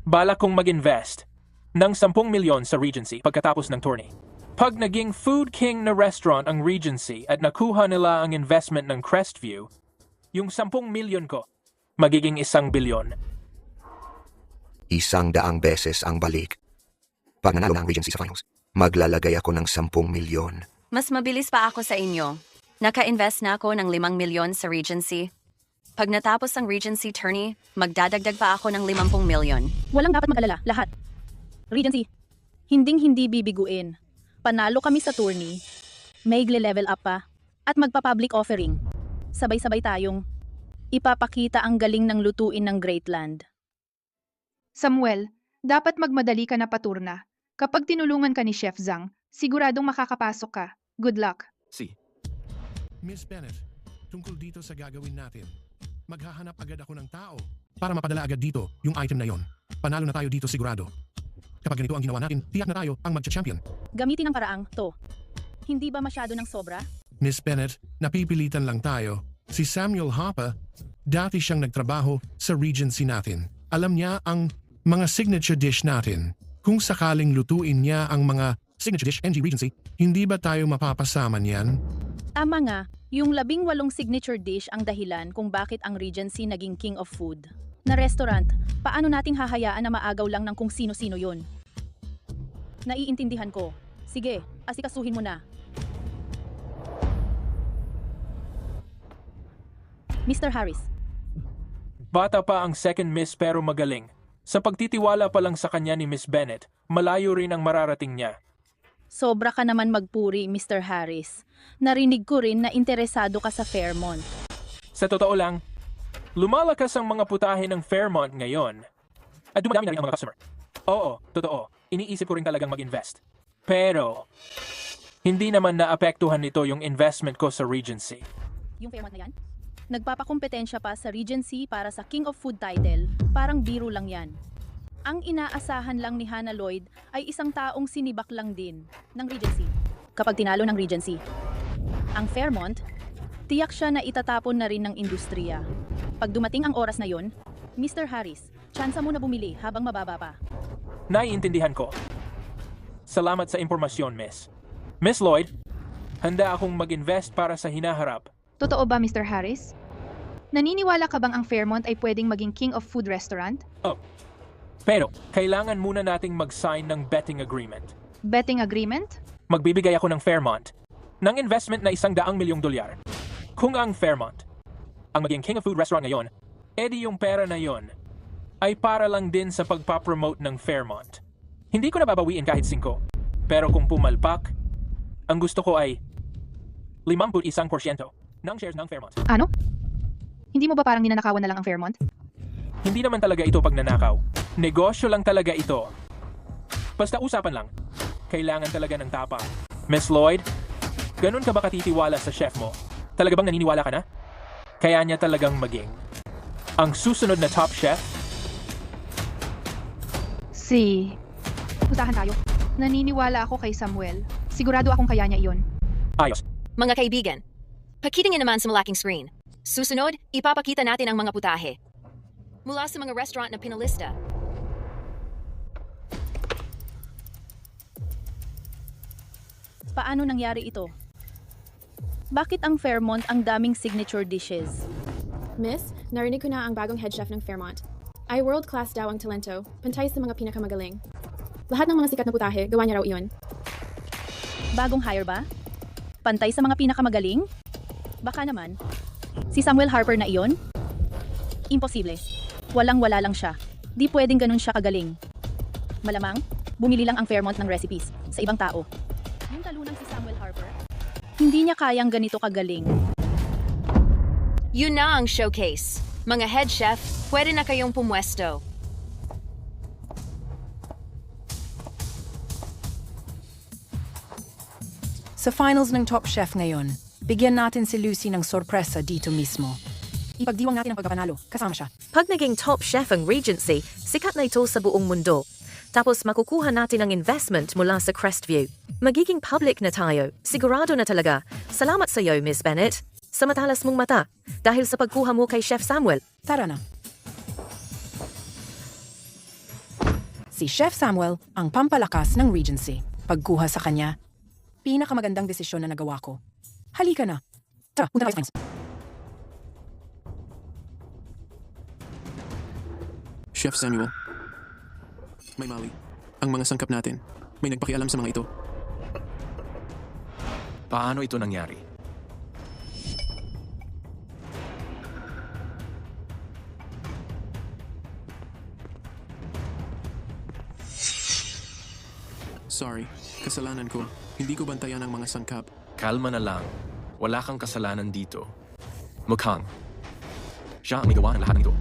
Balak kong mag-invest ng 10 milyon sa Regency pagkatapos ng tourney. Pag naging food king na restaurant ang Regency at nakuha nila ang investment ng Crestview, yung 10 milyon ko, magiging 1 bilyon. 100 beses ang balik. Pag nanalo ng Regency sa finals, maglalagay ako ng 10 milyon. Mas mabilis pa ako sa inyo. Naka-invest na ako ng 5 milyon sa Regency. Pag natapos ang Regency tourney, magdadagdag pa ako ng 50 milyon. Walang dapat mag-alala, lahat. Regency, hinding-hindi bibiguin. Panalo kami sa tourney, may level up pa, at magpa-public offering. Sabay-sabay tayong ipapakita ang galing ng lutuin ng Greatland. Samuel, dapat magmadali ka na paturna. Kapag tinulungan ka ni Chef Zhang, siguradong makakapasok ka. Good luck. Miss Bennett, tungkol dito sa gagawin natin, maghahanap agad ako ng tao para mapadala agad dito yung item na yon. Panalo na tayo dito sigurado. Kapag ganito ang ginawa natin, tiyak na tayo ang magcha-champion. Gamitin ang paraang to. Hindi ba masyado ng sobra? Miss Bennett, napipilitan lang tayo. Si Samuel Harper, dati siyang nagtrabaho sa Regency natin. Alam niya ang mga signature dish natin. Kung sakaling lutuin niya ang mga signature dish NG Regency, hindi ba tayo mapapasama niyan? Tama nga, yung 18 signature dish ang dahilan kung bakit ang Regency naging king of food. Na restaurant, paano nating hahayaan na maagaw lang ng kung sino-sino yun? Naiintindihan ko. Sige, asikasuhin mo na. Mr. Harris. Bata pa ang second miss pero magaling. Sa pagtitiwala pa lang sa kanya ni Miss Bennett, malayo rin ang mararating niya. Sobra ka naman magpuri, Mr. Harris. Narinig ko rin na interesado ka sa Fairmont. Sa totoo lang, lumalakas ang mga putahe ng Fairmont ngayon. At dumadami na rin ang mga customer. Oo, totoo. Iniisip ko rin talagang mag-invest. Pero, hindi naman naapektuhan nito yung investment ko sa Regency. Yung Fairmont na yan? Nagpapakompetensya pa sa Regency para sa King of Food title, parang biro lang yan. Ang inaasahan lang ni Hannah Lloyd ay isang taong sinibak lang din ng Regency. kapag tinalo ng Regency. Ang Fairmont, tiyak siya na itatapon na rin ng industriya. Pag dumating ang oras na yon, Mr. Harris, tsansa mo na bumili habang mababa pa. Naiintindihan ko. Salamat sa impormasyon, Miss. Miss Lloyd, handa akong mag-invest para sa hinaharap. Totoo ba, Mr. Harris? Naniniwala ka bang ang Fairmont ay pwedeng maging king of food restaurant? Oh. Pero, kailangan muna nating mag-sign ng betting agreement. Betting agreement? Magbibigay ako ng Fairmont ng investment na $100 milyong. Kung ang Fairmont ang maging king of food restaurant ngayon, edi yung pera na yon ay para lang din sa pagpapromote ng Fairmont. Hindi ko nababawiin kahit 5. Pero kung pumalpak, ang gusto ko ay 51% ng shares ng Fairmont. Ano? Hindi mo ba parang ninanakawan na lang ang Fairmont? Hindi naman talaga ito pagnanakaw. Negosyo lang talaga ito. Basta usapan lang. Kailangan talaga ng tapang. Miss Lloyd, ganun ka ba katitiwala sa chef mo? Talaga bang naniniwala ka na? Kaya niya talagang maging ang susunod na top chef? Usahan tayo. Naniniwala ako kay Samuel. Sigurado akong kaya niya iyon. Ayos. Mga kaibigan, pakitingin naman sa malaking screen. Susunod, ipapakita natin ang mga putahe. Mula sa mga restaurant na pinalista. Paano nangyari ito? Bakit ang Fairmont ang daming signature dishes? Miss, narinig ko na ang bagong head chef ng Fairmont. Ay world-class daw ang talento, pantay sa mga pinakamagaling. Lahat ng mga sikat na putahe, gawa niya raw iyon. Bagong hire ba? Pantay sa mga pinakamagaling? Baka naman. Si Samuel Harper na iyon? Imposible. Walang-wala lang siya. Di pwedeng ganun siya kagaling. Malamang, bumili lang ang Fairmont ng recipes sa ibang tao. Yung talunang si Samuel Harper, hindi niya kayang ganito kagaling. Yun na ang showcase. Mga head chef, pwede na kayong pumwesto. Sa finals ng Top Chef ngayon, bigyan natin si Lucy ng sorpresa dito mismo. Ipagdiwang natin ang pagkapanalo, kasama siya. Pag naging top chef ang Regency, sikat na ito sa buong mundo. Tapos makukuha natin ang investment mula sa Crestview. Magiging public na tayo, sigurado na talaga. Salamat sa iyo, Miss Bennett. Sa matalas mong mata, dahil sa pagkuha mo kay Chef Samuel. Tara na. Si Chef Samuel ang pampalakas ng Regency. Pagkuha sa kanya, pinakamagandang desisyon na nagawa ko. Halika na. Tara, punta tayo sa finals. Chef Samuel. May mali. Ang mga sangkap natin, may nagpakialam sa mga ito. Paano ito nangyari? Sorry, kasalanan ko. Hindi ko bantayan ang mga sangkap. Kalma na lang. Wala kang kasalanan dito. Mukhang siya ang may gawa ng lahat ng ito.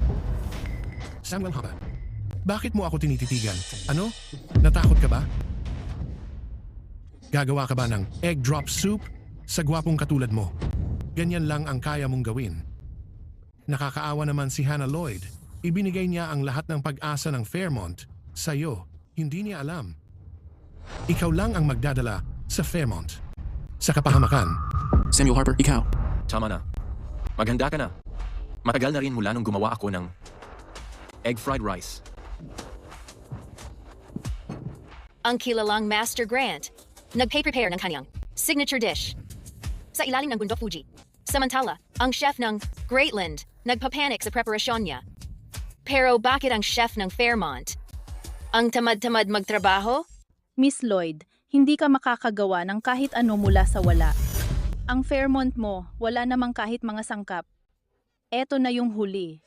Samuel Harper, bakit mo ako tinititigan? Ano? Natakot ka ba? Gagawa ka ba ng egg drop soup sa gwapong katulad mo? Ganyan lang ang kaya mong gawin. Nakakaawa naman si Hannah Lloyd. Ibinigay niya ang lahat ng pag-asa ng Fairmont sa'yo. Hindi niya alam. Ikaw lang ang magdadala sa Fairmont. Sa kapahamakan. Samuel Harper, ikaw. Tama na. Maghanda ka na. Matagal na rin mula nung gumawa ako ng egg fried rice. Ang kilalang Master Grant, nagpe-prepare ng kanyang signature dish sa ilalim ng bundok Fuji. Samantala, ang chef ng Greatland nagpapanik sa preparasyon niya. Pero bakit ang chef ng Fairmont ang tamad-tamad magtrabaho? Miss Lloyd, hindi ka makakagawa ng kahit ano mula sa wala. Ang Fairmont mo, wala namang kahit mga sangkap. Eto na yung huli.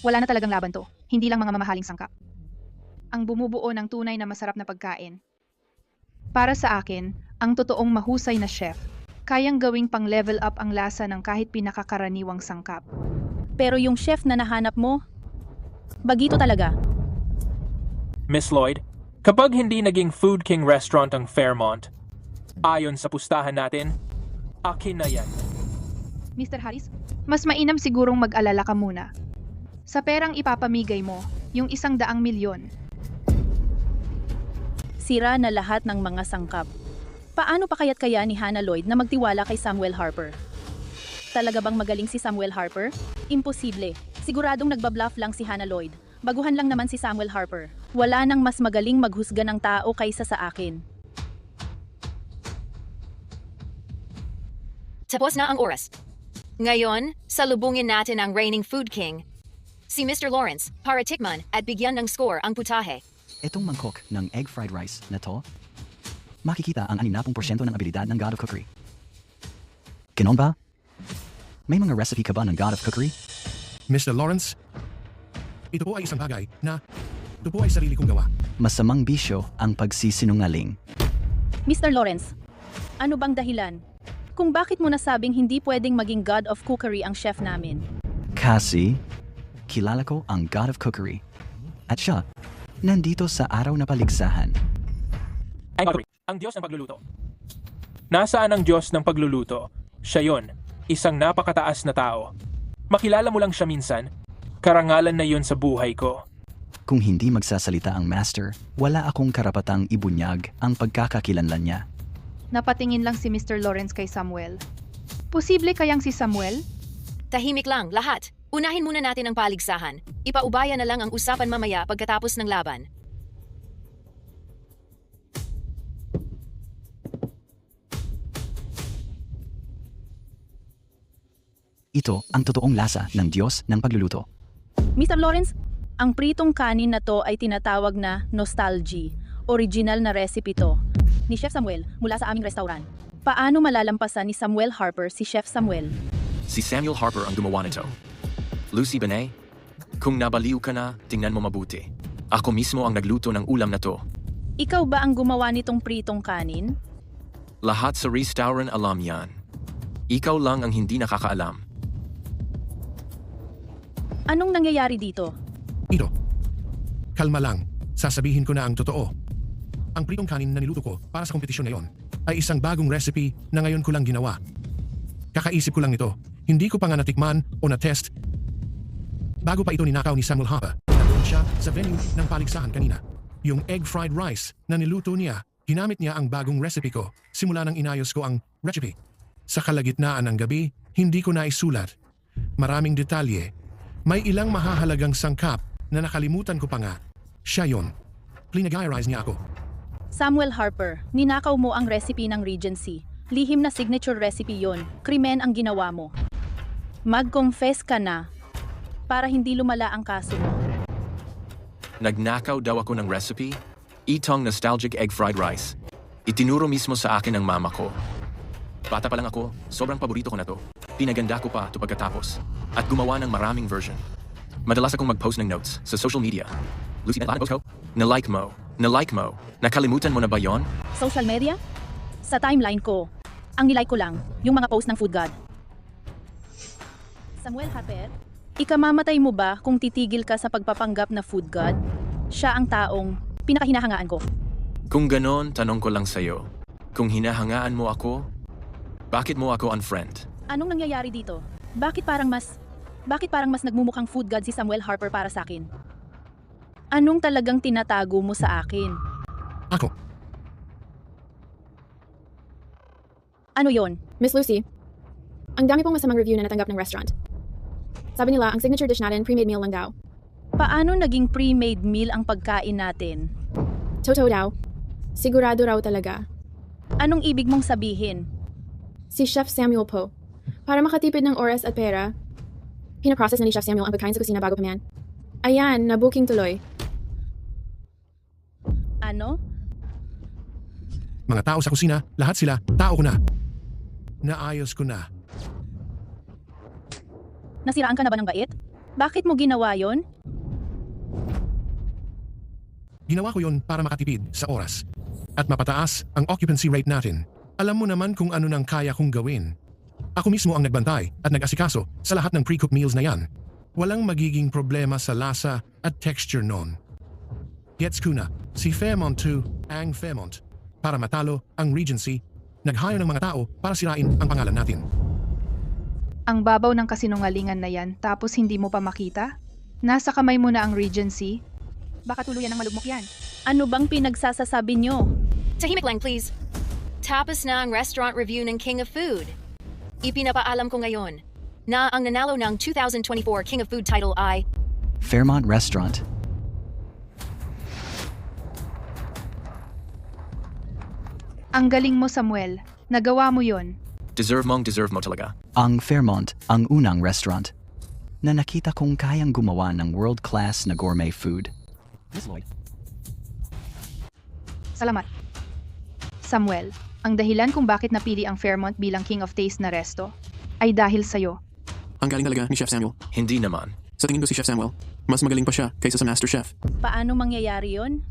Wala na talagang laban to. Hindi lang mga mamahaling sangkap. Ang bumubuo ng tunay na masarap na pagkain. Para sa akin, ang totoong mahusay na chef, kayang gawing pang-level up ang lasa ng kahit pinakakaraniwang sangkap. Pero yung chef na nahanap mo, bagito talaga. Miss Lloyd, kapag hindi naging Food King restaurant ang Fairmont, ayon sa pustahan natin, akin na yan. Mr. Harris, mas mainam sigurong mag-alala ka muna. Sa perang ipapamigay mo, yung 100 milyon. Sira na lahat ng mga sangkap. Paano pa kaya't kaya ni Hannah Lloyd na magtiwala kay Samuel Harper? Talaga bang magaling si Samuel Harper? Imposible. Siguradong nagbabluff lang si Hannah Lloyd. Baguhan lang naman si Samuel Harper. Wala nang mas magaling maghusga ng tao kaysa sa akin. Tapos na ang oras. Ngayon, salubungin natin ang reigning Food King, si Mr. Lawrence, para tikman at bigyan ng score ang putahe. Itong mangkok ng egg fried rice na to, makikita ang 60% ng abilidad ng God of Cookery. Ganon ba? May mga recipe ka ba ng God of Cookery? Mr. Lawrence, ito po ay isang bagay na ito po ay sarili kong gawa. Masamang bisyo ang pagsisinungaling. Mr. Lawrence, ano bang dahilan kung bakit mo nasabing hindi pwedeng maging God of Cookery ang chef namin? Kasi, kilala ko ang God of Cookery. At siya, nandito sa araw na paligsahan. Ang Diyos ng pagluluto. Nasaan ang Diyos ng pagluluto? Siya yon, isang napakataas na tao. Makilala mo lang siya minsan, karangalan na yon sa buhay ko. Kung hindi magsasalita ang master, wala akong karapatang ibunyag ang pagkakakilanlan niya. Napatingin lang si Mr. Lawrence kay Samuel. Posible kayang si Samuel? Tahimik lang, lahat. Unahin muna natin ang paligsahan. Ipaubaya na lang ang usapan mamaya pagkatapos ng laban. Ito ang totoong lasa ng Diyos ng pagluluto. Mr. Lawrence, ang pritong kanin na to ay tinatawag na nostalgia. Original na recipe to ni Chef Samuel mula sa aming restaurant. Paano malalampasan ni Samuel Harper si Chef Samuel? Si Samuel Harper ang gumawa nito. Lucy Benet, kung nabaliw ka na, tingnan mo mabuti. Ako mismo ang nagluto ng ulam na to. Ikaw ba ang gumawa nitong pritong kanin? Lahat sa restaurant alam yan. Ikaw lang ang hindi nakakaalam. Anong nangyayari dito? Ito. Kalma lang. Sasabihin ko na ang totoo. Ang pritong kanin na niluto ko para sa kompetisyon na yon ay isang bagong recipe na ngayon ko lang ginawa. Kakaisip ko lang nito. Hindi ko pa nga natikman o na-test. Bago pa ito ninakaw ni Samuel Harper, nandoon siya sa venue ng paligsahan kanina. Yung egg fried rice na niluto niya, ginamit niya ang bagong recipe ko simula nang inayos ko ang recipe. Sa kalagitnaan ng gabi, hindi ko naisulat. Maraming detalye. May ilang mahahalagang sangkap na nakalimutan ko pa nga. Siya yon. Plinag-irize niya ako. Samuel Harper, ninakaw mo ang recipe ng Regency. Lihim na signature recipe yon. Krimen ang ginawa mo. Mag-confess ka na para hindi lumala ang kaso mo. Nagnakaw daw ako ng recipe? Itong nostalgic egg fried rice. Itinuro mismo sa akin ng mama ko. Bata pa lang ako, sobrang paborito ko na to. Pinaganda ko pa ito pagkatapos. At gumawa ng maraming version. Madalas akong mag-post ng notes sa social media. Lucy, post ko? Na-like mo. Na-like mo. Nakalimutan mo na ba yon? Social media? Sa timeline ko. Ang nilike ko lang, yung mga post ng Food God. Samuel Harper, ikamamatay mo ba kung titigil ka sa pagpapanggap na Food God? Siya ang taong pinakahinahangaan ko. Kung ganon, tanong ko lang sa'yo. Kung hinahangaan mo ako, bakit mo ako unfriend? Anong nangyayari dito? Bakit parang mas nagmumukhang Food God si Samuel Harper para sa akin? Anong talagang tinatago mo sa akin? Ako. Ano yon? Miss Lucy, ang dami pong masamang review na natanggap ng restaurant. Sabi nila, ang signature dish natin, pre-made meal lang daw. Paano naging pre-made meal ang pagkain natin? Totoo daw. Sigurado raw talaga. Anong ibig mong sabihin? Si Chef Samuel po. Para makatipid ng oras at pera, pinaprocess na ni Chef Samuel ang pagkain sa kusina bago pamayan. Ayan, na-booking tuloy. Ano? Mga tao sa kusina, lahat sila, tao ko na. Naayos ko na. Nasiraan ka na ba ng bait? Bakit mo ginawa yon? Ginawa ko yon para makatipid sa oras. At mapataas ang occupancy rate natin. Alam mo naman kung ano nang kaya kong gawin. Ako mismo ang nagbantay at nag-asikaso sa lahat ng pre-cooked meals na yan. Walang magiging problema sa lasa at texture nun. Gets ko na, si Fairmont 2, ang Fairmont. Para matalo ang Regency, nag-hire ng mga tao para sirain ang pangalan natin. Ang babaw ng kasinungalingan na yan tapos hindi mo pa makita? Nasa kamay mo na ang Regency? Baka tuluyan ng malugmok yan. Ano bang pinagsasasabi nyo? Tahimik lang, please. Tapos na ang restaurant review ng King of Food. Ipinapaalam ko ngayon na ang nanalo ng 2024 King of Food title ay Fairmont Restaurant. Ang galing mo, Samuel. Nagawa mo yon. Deserve mo talaga. Ang Fairmont ang unang restaurant na nakita kong kayang gumawa ng world-class na gourmet food. Miss Lloyd. Salamat. Samuel, ang dahilan kung bakit napili ang Fairmont bilang King of Taste na resto ay dahil sa'yo. Ang galing talaga ni Chef Samuel. Hindi naman. Sa tingin ko si Chef Samuel, mas magaling pa siya kaysa sa Master Chef. Paano mangyayari yon?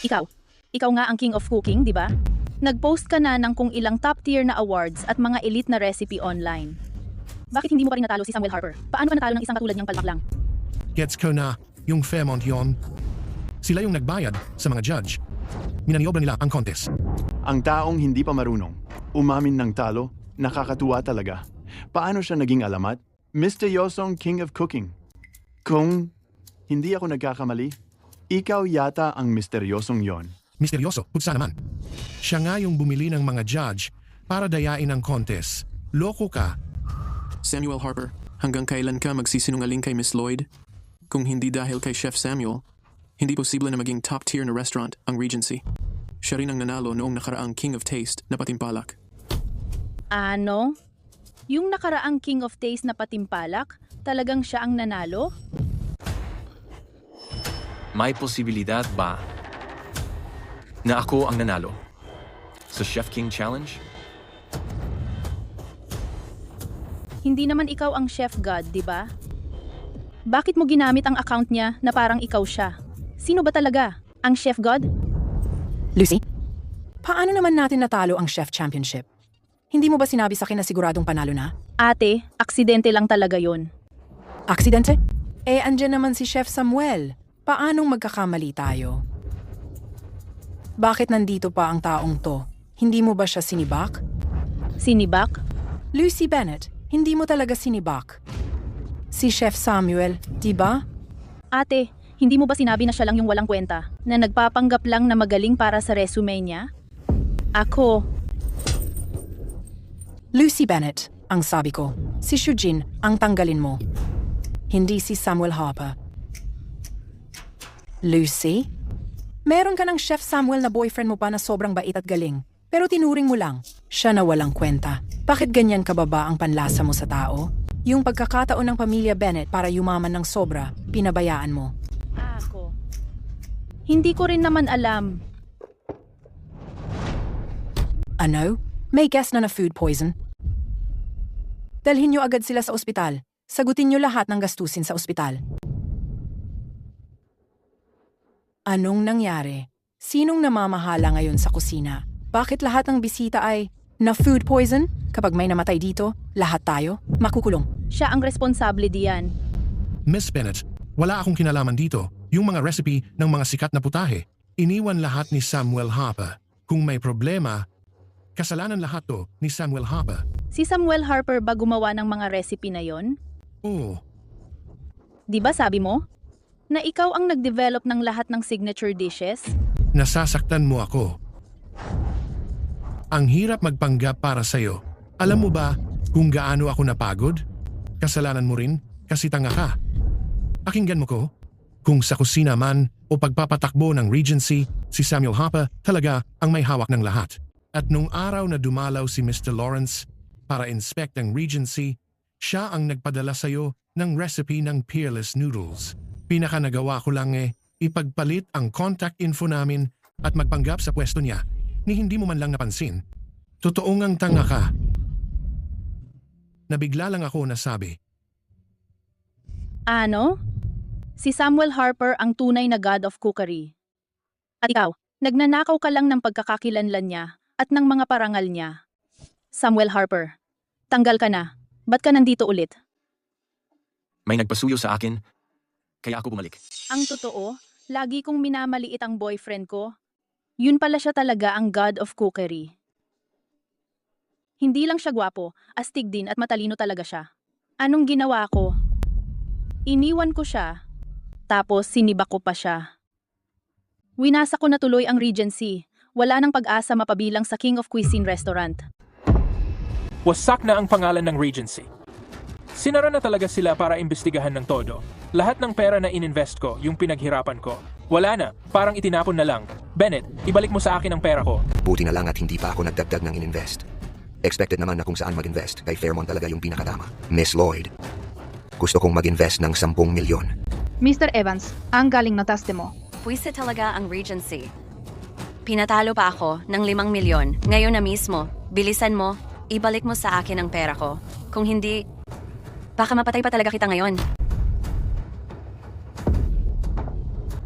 Ikaw nga ang King of Cooking, di ba? Nag-post ka na ng kung ilang top-tier na awards at mga elite na recipe online. Bakit hindi mo pa rin natalo si Samuel Harper? Paano ka natalo ng isang katulad niyang palpak lang? Gets ko na, yung Fairmont yon. Sila yung nagbayad sa mga judge. Minaniobra nila ang contest. Ang taong hindi pa marunong, umamin ng talo, nakakatuwa talaga. Paano siya naging alamat? Misteryosong King of Cooking. Kung hindi ako nagkakamali, ikaw yata ang misteryosong yon. Misteryoso, putsa naman. Siya nga yung bumili ng mga judge para dayain ang contest. Loko ka. Samuel Harper, hanggang kailan ka magsisinungaling kay Miss Lloyd? Kung hindi dahil kay Chef Samuel, hindi posible na maging top-tier na restaurant ang Regency. Siya rin ang nanalo noong nakaraang King of Taste na patimpalak. Ano? Yung nakaraang King of Taste na patimpalak, talagang siya ang nanalo? May posibilidad ba na ako ang nanalo sa Chef King Challenge? Hindi naman ikaw ang Chef God, di ba? Bakit mo ginamit ang account niya na parang ikaw siya? Sino ba talaga? Ang Chef God? Lucy, paano naman natin natalo ang Chef Championship? Hindi mo ba sinabi sa akin na siguradong panalo na? Ate, aksidente lang talaga yon. Aksidente? Andyan naman si Chef Samuel. Paanong magkakamali tayo? Bakit nandito pa ang taong to? Hindi mo ba siya sinibak? Sinibak? Lucy Bennett, hindi mo talaga sinibak. Si Chef Samuel, di ba? Ate, hindi mo ba sinabi na siya lang yung walang kwenta? Na nagpapanggap lang na magaling para sa resume niya? Ako. Lucy Bennett, ang sabi ko. Si Shujin ang tanggalin mo. Hindi si Samuel Harper. Lucy? Meron ka ng Chef Samuel na boyfriend mo pa na sobrang bait at galing. Pero tinuring mo lang, siya na walang kwenta. Bakit ganyan ka ba ang panlasa mo sa tao? Yung pagkakataon ng pamilya Bennett para yumaman ng sobra, pinabayaan mo. Ako. Hindi ko rin naman alam. Ano? May guess na food poison? Dalhin niyo agad sila sa ospital. Sagutin niyo lahat ng gastusin sa ospital. Anong nangyari? Sinong namamahala ngayon sa kusina? Bakit lahat ng bisita ay na food poison? Kapag may namatay dito, lahat tayo makukulong. Siya ang responsable diyan. Miss Bennett, wala akong kinalaman dito. Yung mga recipe ng mga sikat na putahe, iniwan lahat ni Samuel Harper. Kung may problema, kasalanan lahat to ni Samuel Harper. Si Samuel Harper ba gumawa ng mga recipe na yon? Oo. Di ba sabi mo? Na ikaw ang nag-develop ng lahat ng signature dishes? Nasasaktan mo ako. Ang hirap magpanggap para sa'yo. Alam mo ba kung gaano ako napagod? Kasalanan mo rin kasi tanga ka. Pakinggan mo ko. Kung sa kusina man o pagpapatakbo ng Regency, si Samuel Harper talaga ang may hawak ng lahat. At nung araw na dumalaw si Mr. Lawrence para inspect ang Regency, siya ang nagpadala sa'yo ng recipe ng Peerless Noodles. Pinaka nagawa ko lang ipagpalit ang contact info namin at magpanggap sa pwesto niya ni hindi mo man lang napansin. Totoo ngang tanga ka. Nabigla lang ako na sabi. Ano? Si Samuel Harper ang tunay na God of Cookery. At ikaw, nagnanakaw ka lang ng pagkakakilanlan niya at ng mga parangal niya. Samuel Harper, tanggal ka na. Ba't ka nandito ulit? May nagpasuyo sa akin, kaya ako bumalik. Ang totoo, lagi kong minamaliit ang boyfriend ko. Yun pala siya talaga ang God of Cookery. Hindi lang siya gwapo, astig din at matalino talaga siya. Anong ginawa ko? Iniwan ko siya, tapos sinibak ko pa siya. Winasa ko na tuloy ang Regency. Wala nang pag-asa mapabilang sa King of Cuisine restaurant. Wasak na ang pangalan ng Regency. Sinara na talaga sila para imbestigahan ng todo. Lahat ng pera na ininvest ko, yung pinaghirapan ko, wala na, parang itinapon na lang. Bennett, ibalik mo sa akin ang pera ko. Buti na lang at hindi pa ako nagdagdag ng ininvest. Expected naman na kung saan mag-invest, kay Fairmont talaga yung pinakatama. Miss Lloyd, gusto kong mag-invest ng 10 milyon. Mr. Evans, ang galing notaste mo. Puwiste talaga ang Regency. Pinatalo pa ako ng 5 milyon. Ngayon na mismo, bilisan mo, ibalik mo sa akin ang pera ko. Kung hindi, baka mapatay pa talaga kita ngayon.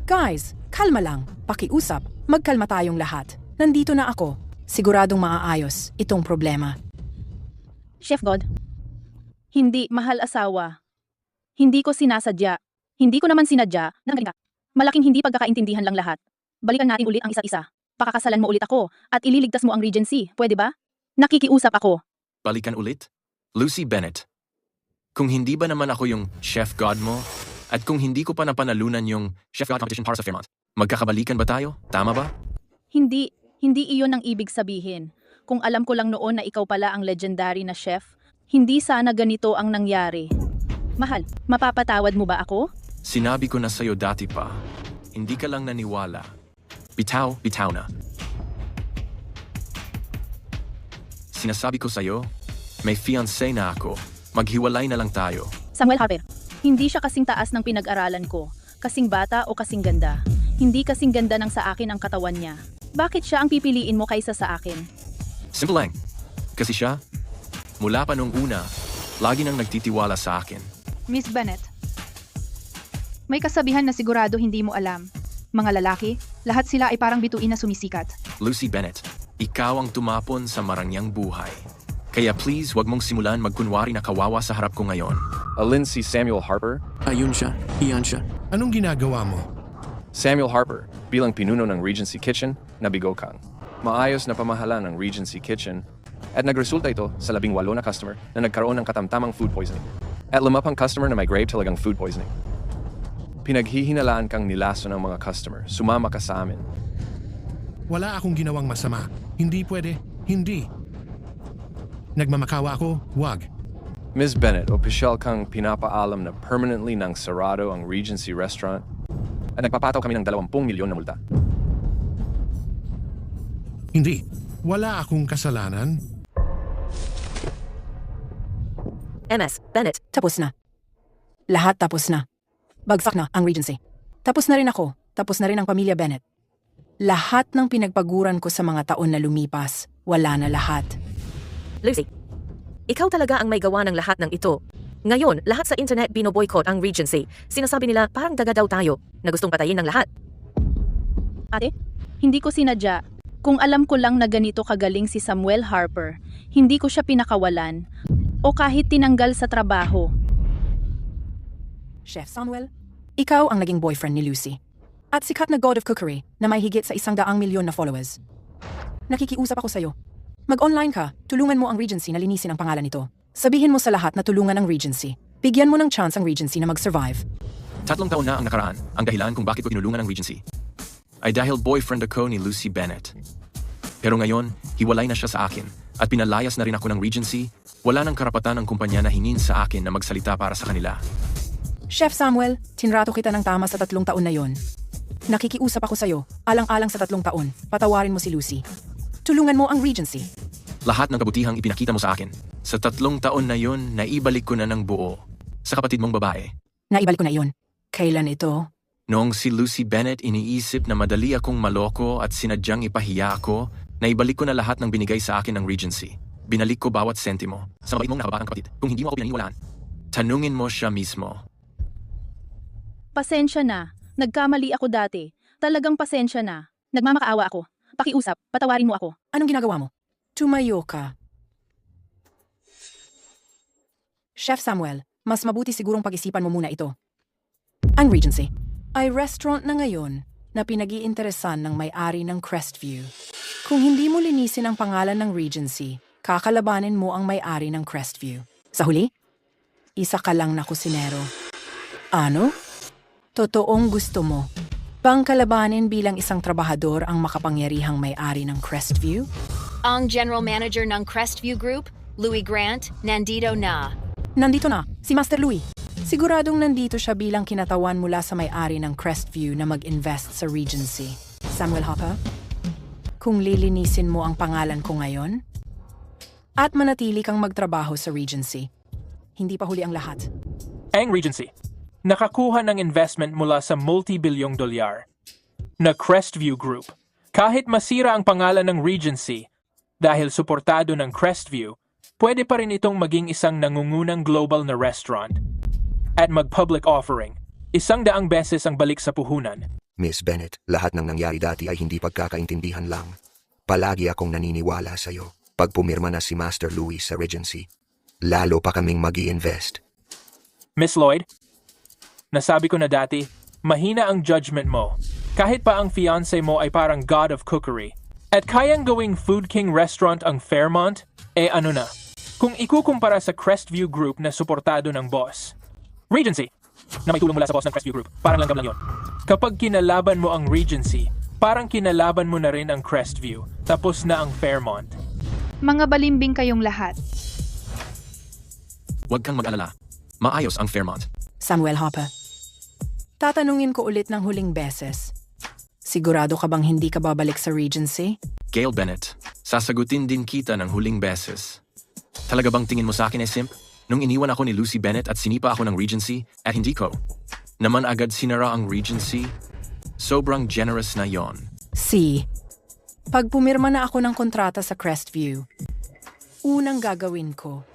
Guys, kalma lang. Pakiusap. Magkalma tayong lahat. Nandito na ako. Siguradong maaayos itong problema. Chef God, hindi mahal asawa. Hindi ko sinasadya. Hindi ko naman sinadya. Nangaling ka. Malaking hindi pagkakaintindihan lang lahat. Balikan natin ulit ang isa't isa. Pakakasalan mo ulit ako at ililigtas mo ang Regency. Pwede ba? Nakikiusap ako. Balikan ulit? Lucy Bennett. Kung hindi ba naman ako yung Chef God mo, at kung hindi ko pa napanalunan yung Chef God competition para sa Fairmont, magkakabalikan ba tayo? Tama ba? Hindi iyon ang ibig sabihin. Kung alam ko lang noon na ikaw pala ang legendary na chef, hindi sana ganito ang nangyari. Mahal, mapapatawad mo ba ako? Sinabi ko na sa'yo dati pa, hindi ka lang naniwala. Bitaw na. Sinasabi ko sa'yo, may fiancé na ako. Maghiwalay na lang tayo. Samuel Harper, hindi siya kasing taas ng pinag-aralan ko, kasing bata o kasing ganda. Hindi kasing ganda ng sa akin ang katawan niya. Bakit siya ang pipiliin mo kaysa sa akin? Simple lang. Kasi siya, mula pa nung una, lagi nang nagtitiwala sa akin. Miss Bennett, may kasabihan na sigurado hindi mo alam. Mga lalaki, lahat sila ay parang bituin na sumisikat. Lucy Bennett, ikaw ang tumapon sa marangyang buhay. Kaya please, wag mong simulan magkunwari na kawawa sa harap ko ngayon. Alin si Samuel Harper? Ayun siya. Iyan siya. Anong ginagawa mo? Samuel Harper, bilang pinuno ng Regency Kitchen, nabigo kang. Maayos na pamahalaan ng Regency Kitchen at nagresulta ito sa 18 na customer na nagkaroon ng katamtamang food poisoning. At 5 pang customer na may grave talagang food poisoning. Pinaghihinalaan kang nilaso ng mga customer. Sumama ka sa amin. Wala akong ginawang masama. Hindi pwede. Hindi. Nagmamakawa ako, wag. Ms. Bennett, opisyal kang pinapaalam na permanently nang sarado ang Regency Restaurant at nagpapataw kami ng 20 milyon na multa. Hindi. Wala akong kasalanan. MS, Bennett. Tapos na. Lahat tapos na. Bagsak na ang Regency. Tapos na rin ako. Tapos na rin ang pamilya Bennett. Lahat ng pinagpaguran ko sa mga taon na lumipas, wala na lahat. Lucy, ikaw talaga ang may gawa ng lahat ng ito. Ngayon, lahat sa internet binoboycott ang Regency. Sinasabi nila parang daga daw tayo na gustong patayin ng lahat. Ate, hindi ko sinadya. Kung alam ko lang na ganito kagaling si Samuel Harper, hindi ko siya pinakawalan o kahit tinanggal sa trabaho. Chef Samuel, ikaw ang naging boyfriend ni Lucy. At sikat na God of Cookery na may higit sa 100 milyon na followers. Nakikiusap ako sa'yo. Mag-online ka, tulungan mo ang Regency na linisin ang pangalan nito. Sabihin mo sa lahat na tulungan ang Regency. Bigyan mo ng chance ang Regency na mag-survive. 3 taon na ang nakaraan. Ang dahilan kung bakit ko tinulungan ang Regency ay dahil boyfriend ako ni Lucy Bennett. Pero ngayon, hiwalay na siya sa akin at pinalayas na rin ako ng Regency. Wala nang karapatan ng kumpanya na hingin sa akin na magsalita para sa kanila. Chef Samuel, tinrato kita ng tama sa 3 taon na yon. Nakikiusap ako sa'yo, alang-alang sa 3 taon, patawarin mo si Lucy. Tulungan mo ang Regency. Lahat ng kabutihang ipinakita mo sa akin. Sa 3 taon na yon, naibalik ko na ng buo. Sa kapatid mong babae. Naibalik ko na yon. Kailan ito? Noong si Lucy Bennett iniisip na madali akong maloko at sinadyang ipahiya ako, naibalik ko na lahat ng binigay sa akin ng Regency. Binalik ko bawat sentimo. Sa mabait mong nakabatang kapatid, kung hindi mo ako pinaniniwalaan, tanungin mo siya mismo. Pasensya na. Nagkamali ako dati. Talagang pasensya na. Nagmamakaawa ako. Pakiusap, patawarin mo ako. Anong ginagawa mo? Tumayo ka. Chef Samuel, mas mabuti sigurong pag-isipan mo muna ito. Ang Regency ay restaurant na ngayon na pinag-iinteresan ng may-ari ng Crestview. Kung hindi mo linisin ang pangalan ng Regency, kakalabanin mo ang may-ari ng Crestview. Sa huli, isa ka lang na kusinero. Ano? Totoong gusto mo Bang kalabanin bilang isang trabahador ang makapangyarihang may-ari ng Crestview? Ang general manager ng Crestview Group, Louis Grant, nandito na. Nandito na, si Master Louis. Siguradong nandito siya bilang kinatawan mula sa may-ari ng Crestview na mag-invest sa Regency. Samuel Hopper, kung lilinisin mo ang pangalan ko ngayon, at manatili kang magtrabaho sa Regency, hindi pa huli ang lahat. Ang Regency, nakakuha ng investment mula sa multi-bilyong dolyar na Crestview Group. Kahit masira ang pangalan ng Regency, dahil suportado ng Crestview, pwede pa rin itong maging isang nangungunang global na restaurant. At mag-public offering, 100 beses ang balik sa puhunan. Miss Bennett, lahat ng nangyari dati ay hindi pagkakaintindihan lang. Palagi akong naniniwala sa'yo. Pag pumirma na si Master Louis sa Regency, lalo pa kaming mag-i-invest. Miss Lloyd, nasabi ko na dati, mahina ang judgment mo. Kahit pa ang fiancé mo ay parang god of cookery. At kayang gawing Food King restaurant ang Fairmont, ano na. Kung ikukumpara sa Crestview Group na suportado ng boss. Regency, na may tulong mula sa boss ng Crestview Group, parang langgam lang yun. Kapag kinalaban mo ang Regency, parang kinalaban mo na rin ang Crestview, tapos na ang Fairmont. Mga balimbing kayong lahat. Huwag kang mag-alala. Maayos ang Fairmont. Samuel Hopper, tatanungin ko ulit ng huling beses. Sigurado ka bang hindi ka babalik sa Regency? Gail Bennett, sasagutin din kita ng huling beses. Talaga bang tingin mo sa akin ay simp? Nung iniwan ako ni Lucy Bennett at sinipa ako ng Regency, at hindi ko. Naman agad sinara ang Regency? Sobrang generous na yon. Pag pumirma na ako ng kontrata sa Crestview, unang gagawin ko,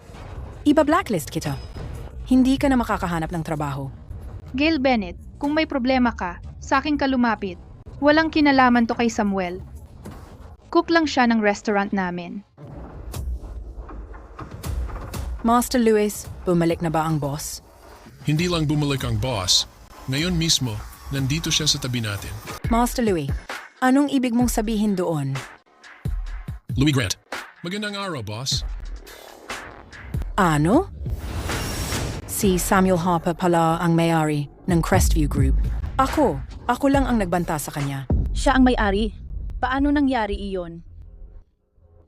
iba-blacklist kita. Hindi ka na makakahanap ng trabaho. Gail Bennett, kung may problema ka, sa akin ka lumapit. Walang kinalaman to kay Samuel. Cook lang siya ng restaurant namin. Master Louis, bumalik na ba ang boss? Hindi lang bumalik ang boss. Ngayon mismo, nandito siya sa tabi natin. Master Louis, anong ibig mong sabihin doon? Louis Grant, magandang araw, boss. Ano? Si Samuel Hopper pala ang may-ari ng Crestview Group. Ako lang ang nagbanta sa kanya. Siya ang may-ari. Paano nangyari iyon?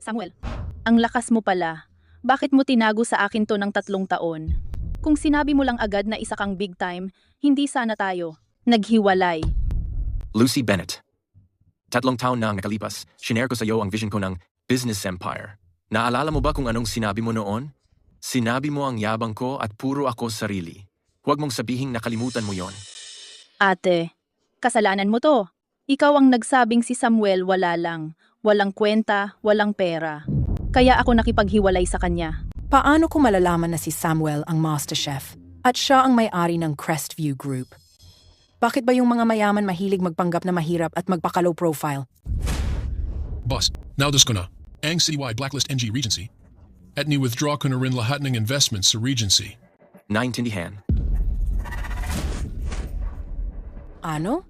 Samuel, ang lakas mo pala. Bakit mo tinago sa akin to ng 3 taon? Kung sinabi mo lang agad na isa kang big time, hindi sana tayo naghiwalay. Lucy Bennett. 3 taon na ang nakalipas, shinare ko sa iyo ang vision ko ng business empire. Naalala mo ba kung anong sinabi mo noon? Sinabi mo ang yabang ko at puro ako sarili. Huwag mong sabihing nakalimutan mo yon. Ate, kasalanan mo to. Ikaw ang nagsabing si Samuel wala lang. Walang kwenta, walang pera. Kaya ako nakipaghiwalay sa kanya. Paano ko malalaman na si Samuel ang master chef at siya ang may-ari ng Crestview Group? Bakit ba yung mga mayaman mahilig magpanggap na mahirap at magpaka-low profile? Boss, naudos ko na. Ang citywide blacklist NG Regency. At ni-withdraw ko na rin lahat ng investments sa Regency. Naintindihan. Ano?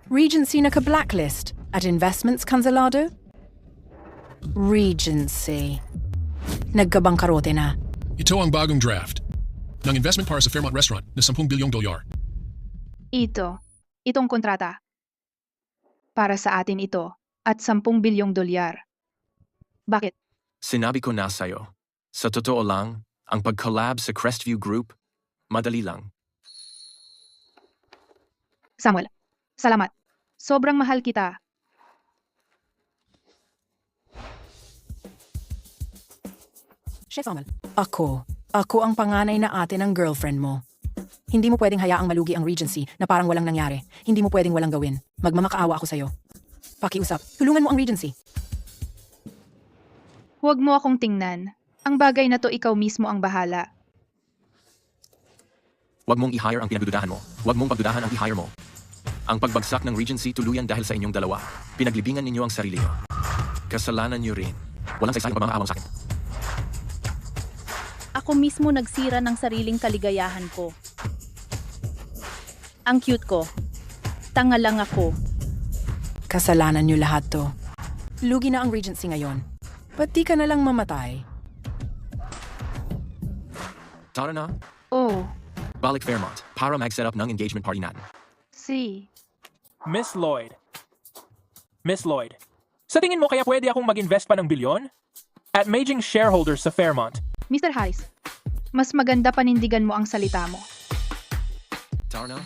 Regency naka-blacklist at investments cancelado? Regency. Nagkabangkarote na. Ito ang bagong draft ng investment para sa Fairmont Restaurant na 10 bilyong dolyar. Itong kontrata. Para sa atin ito at 10 bilyong dolyar. Bakit? Sinabi ko na sa'yo. Sa totoo lang, ang pag-collab sa Crestview Group, madali lang. Samuel, salamat. Sobrang mahal kita. Chef Samuel. Ako ang panganay na ate ng girlfriend mo. Hindi mo pwedeng hayaang malugi ang Regency na parang walang nangyari. Hindi mo pwedeng walang gawin. Magmamakaawa ako sa'yo. Pakiusap, tulungan mo ang Regency. Huwag mo akong tingnan. Ang bagay na to ikaw mismo ang bahala. Huwag mong i-hire ang pinagdududahan mo. Huwag mong pagdudahan ang i-hire mo. Ang pagbagsak ng Regency tuluyan dahil sa inyong dalawa. Pinaglibingan ninyo ang sarili niyo. Kasalanan niyo rin. Walang saysayang pagmamaawang sa akin. Ako mismo nagsira ng sariling kaligayahan ko. Ang cute ko. Tanga lang ako. Kasalanan niyo lahat to. Lugi na ang Regency ngayon. Ba't di ka na lang mamatay? Tara na. Oh, Balik Fairmont para mag-set up ng engagement party natin. Miss Lloyd. Miss Lloyd, sa tingin mo kaya pwede akong mag-invest pa ng bilyon? At maging shareholder sa Fairmont. Mr. Harris, mas maganda panindigan mo ang salita mo. Darnell,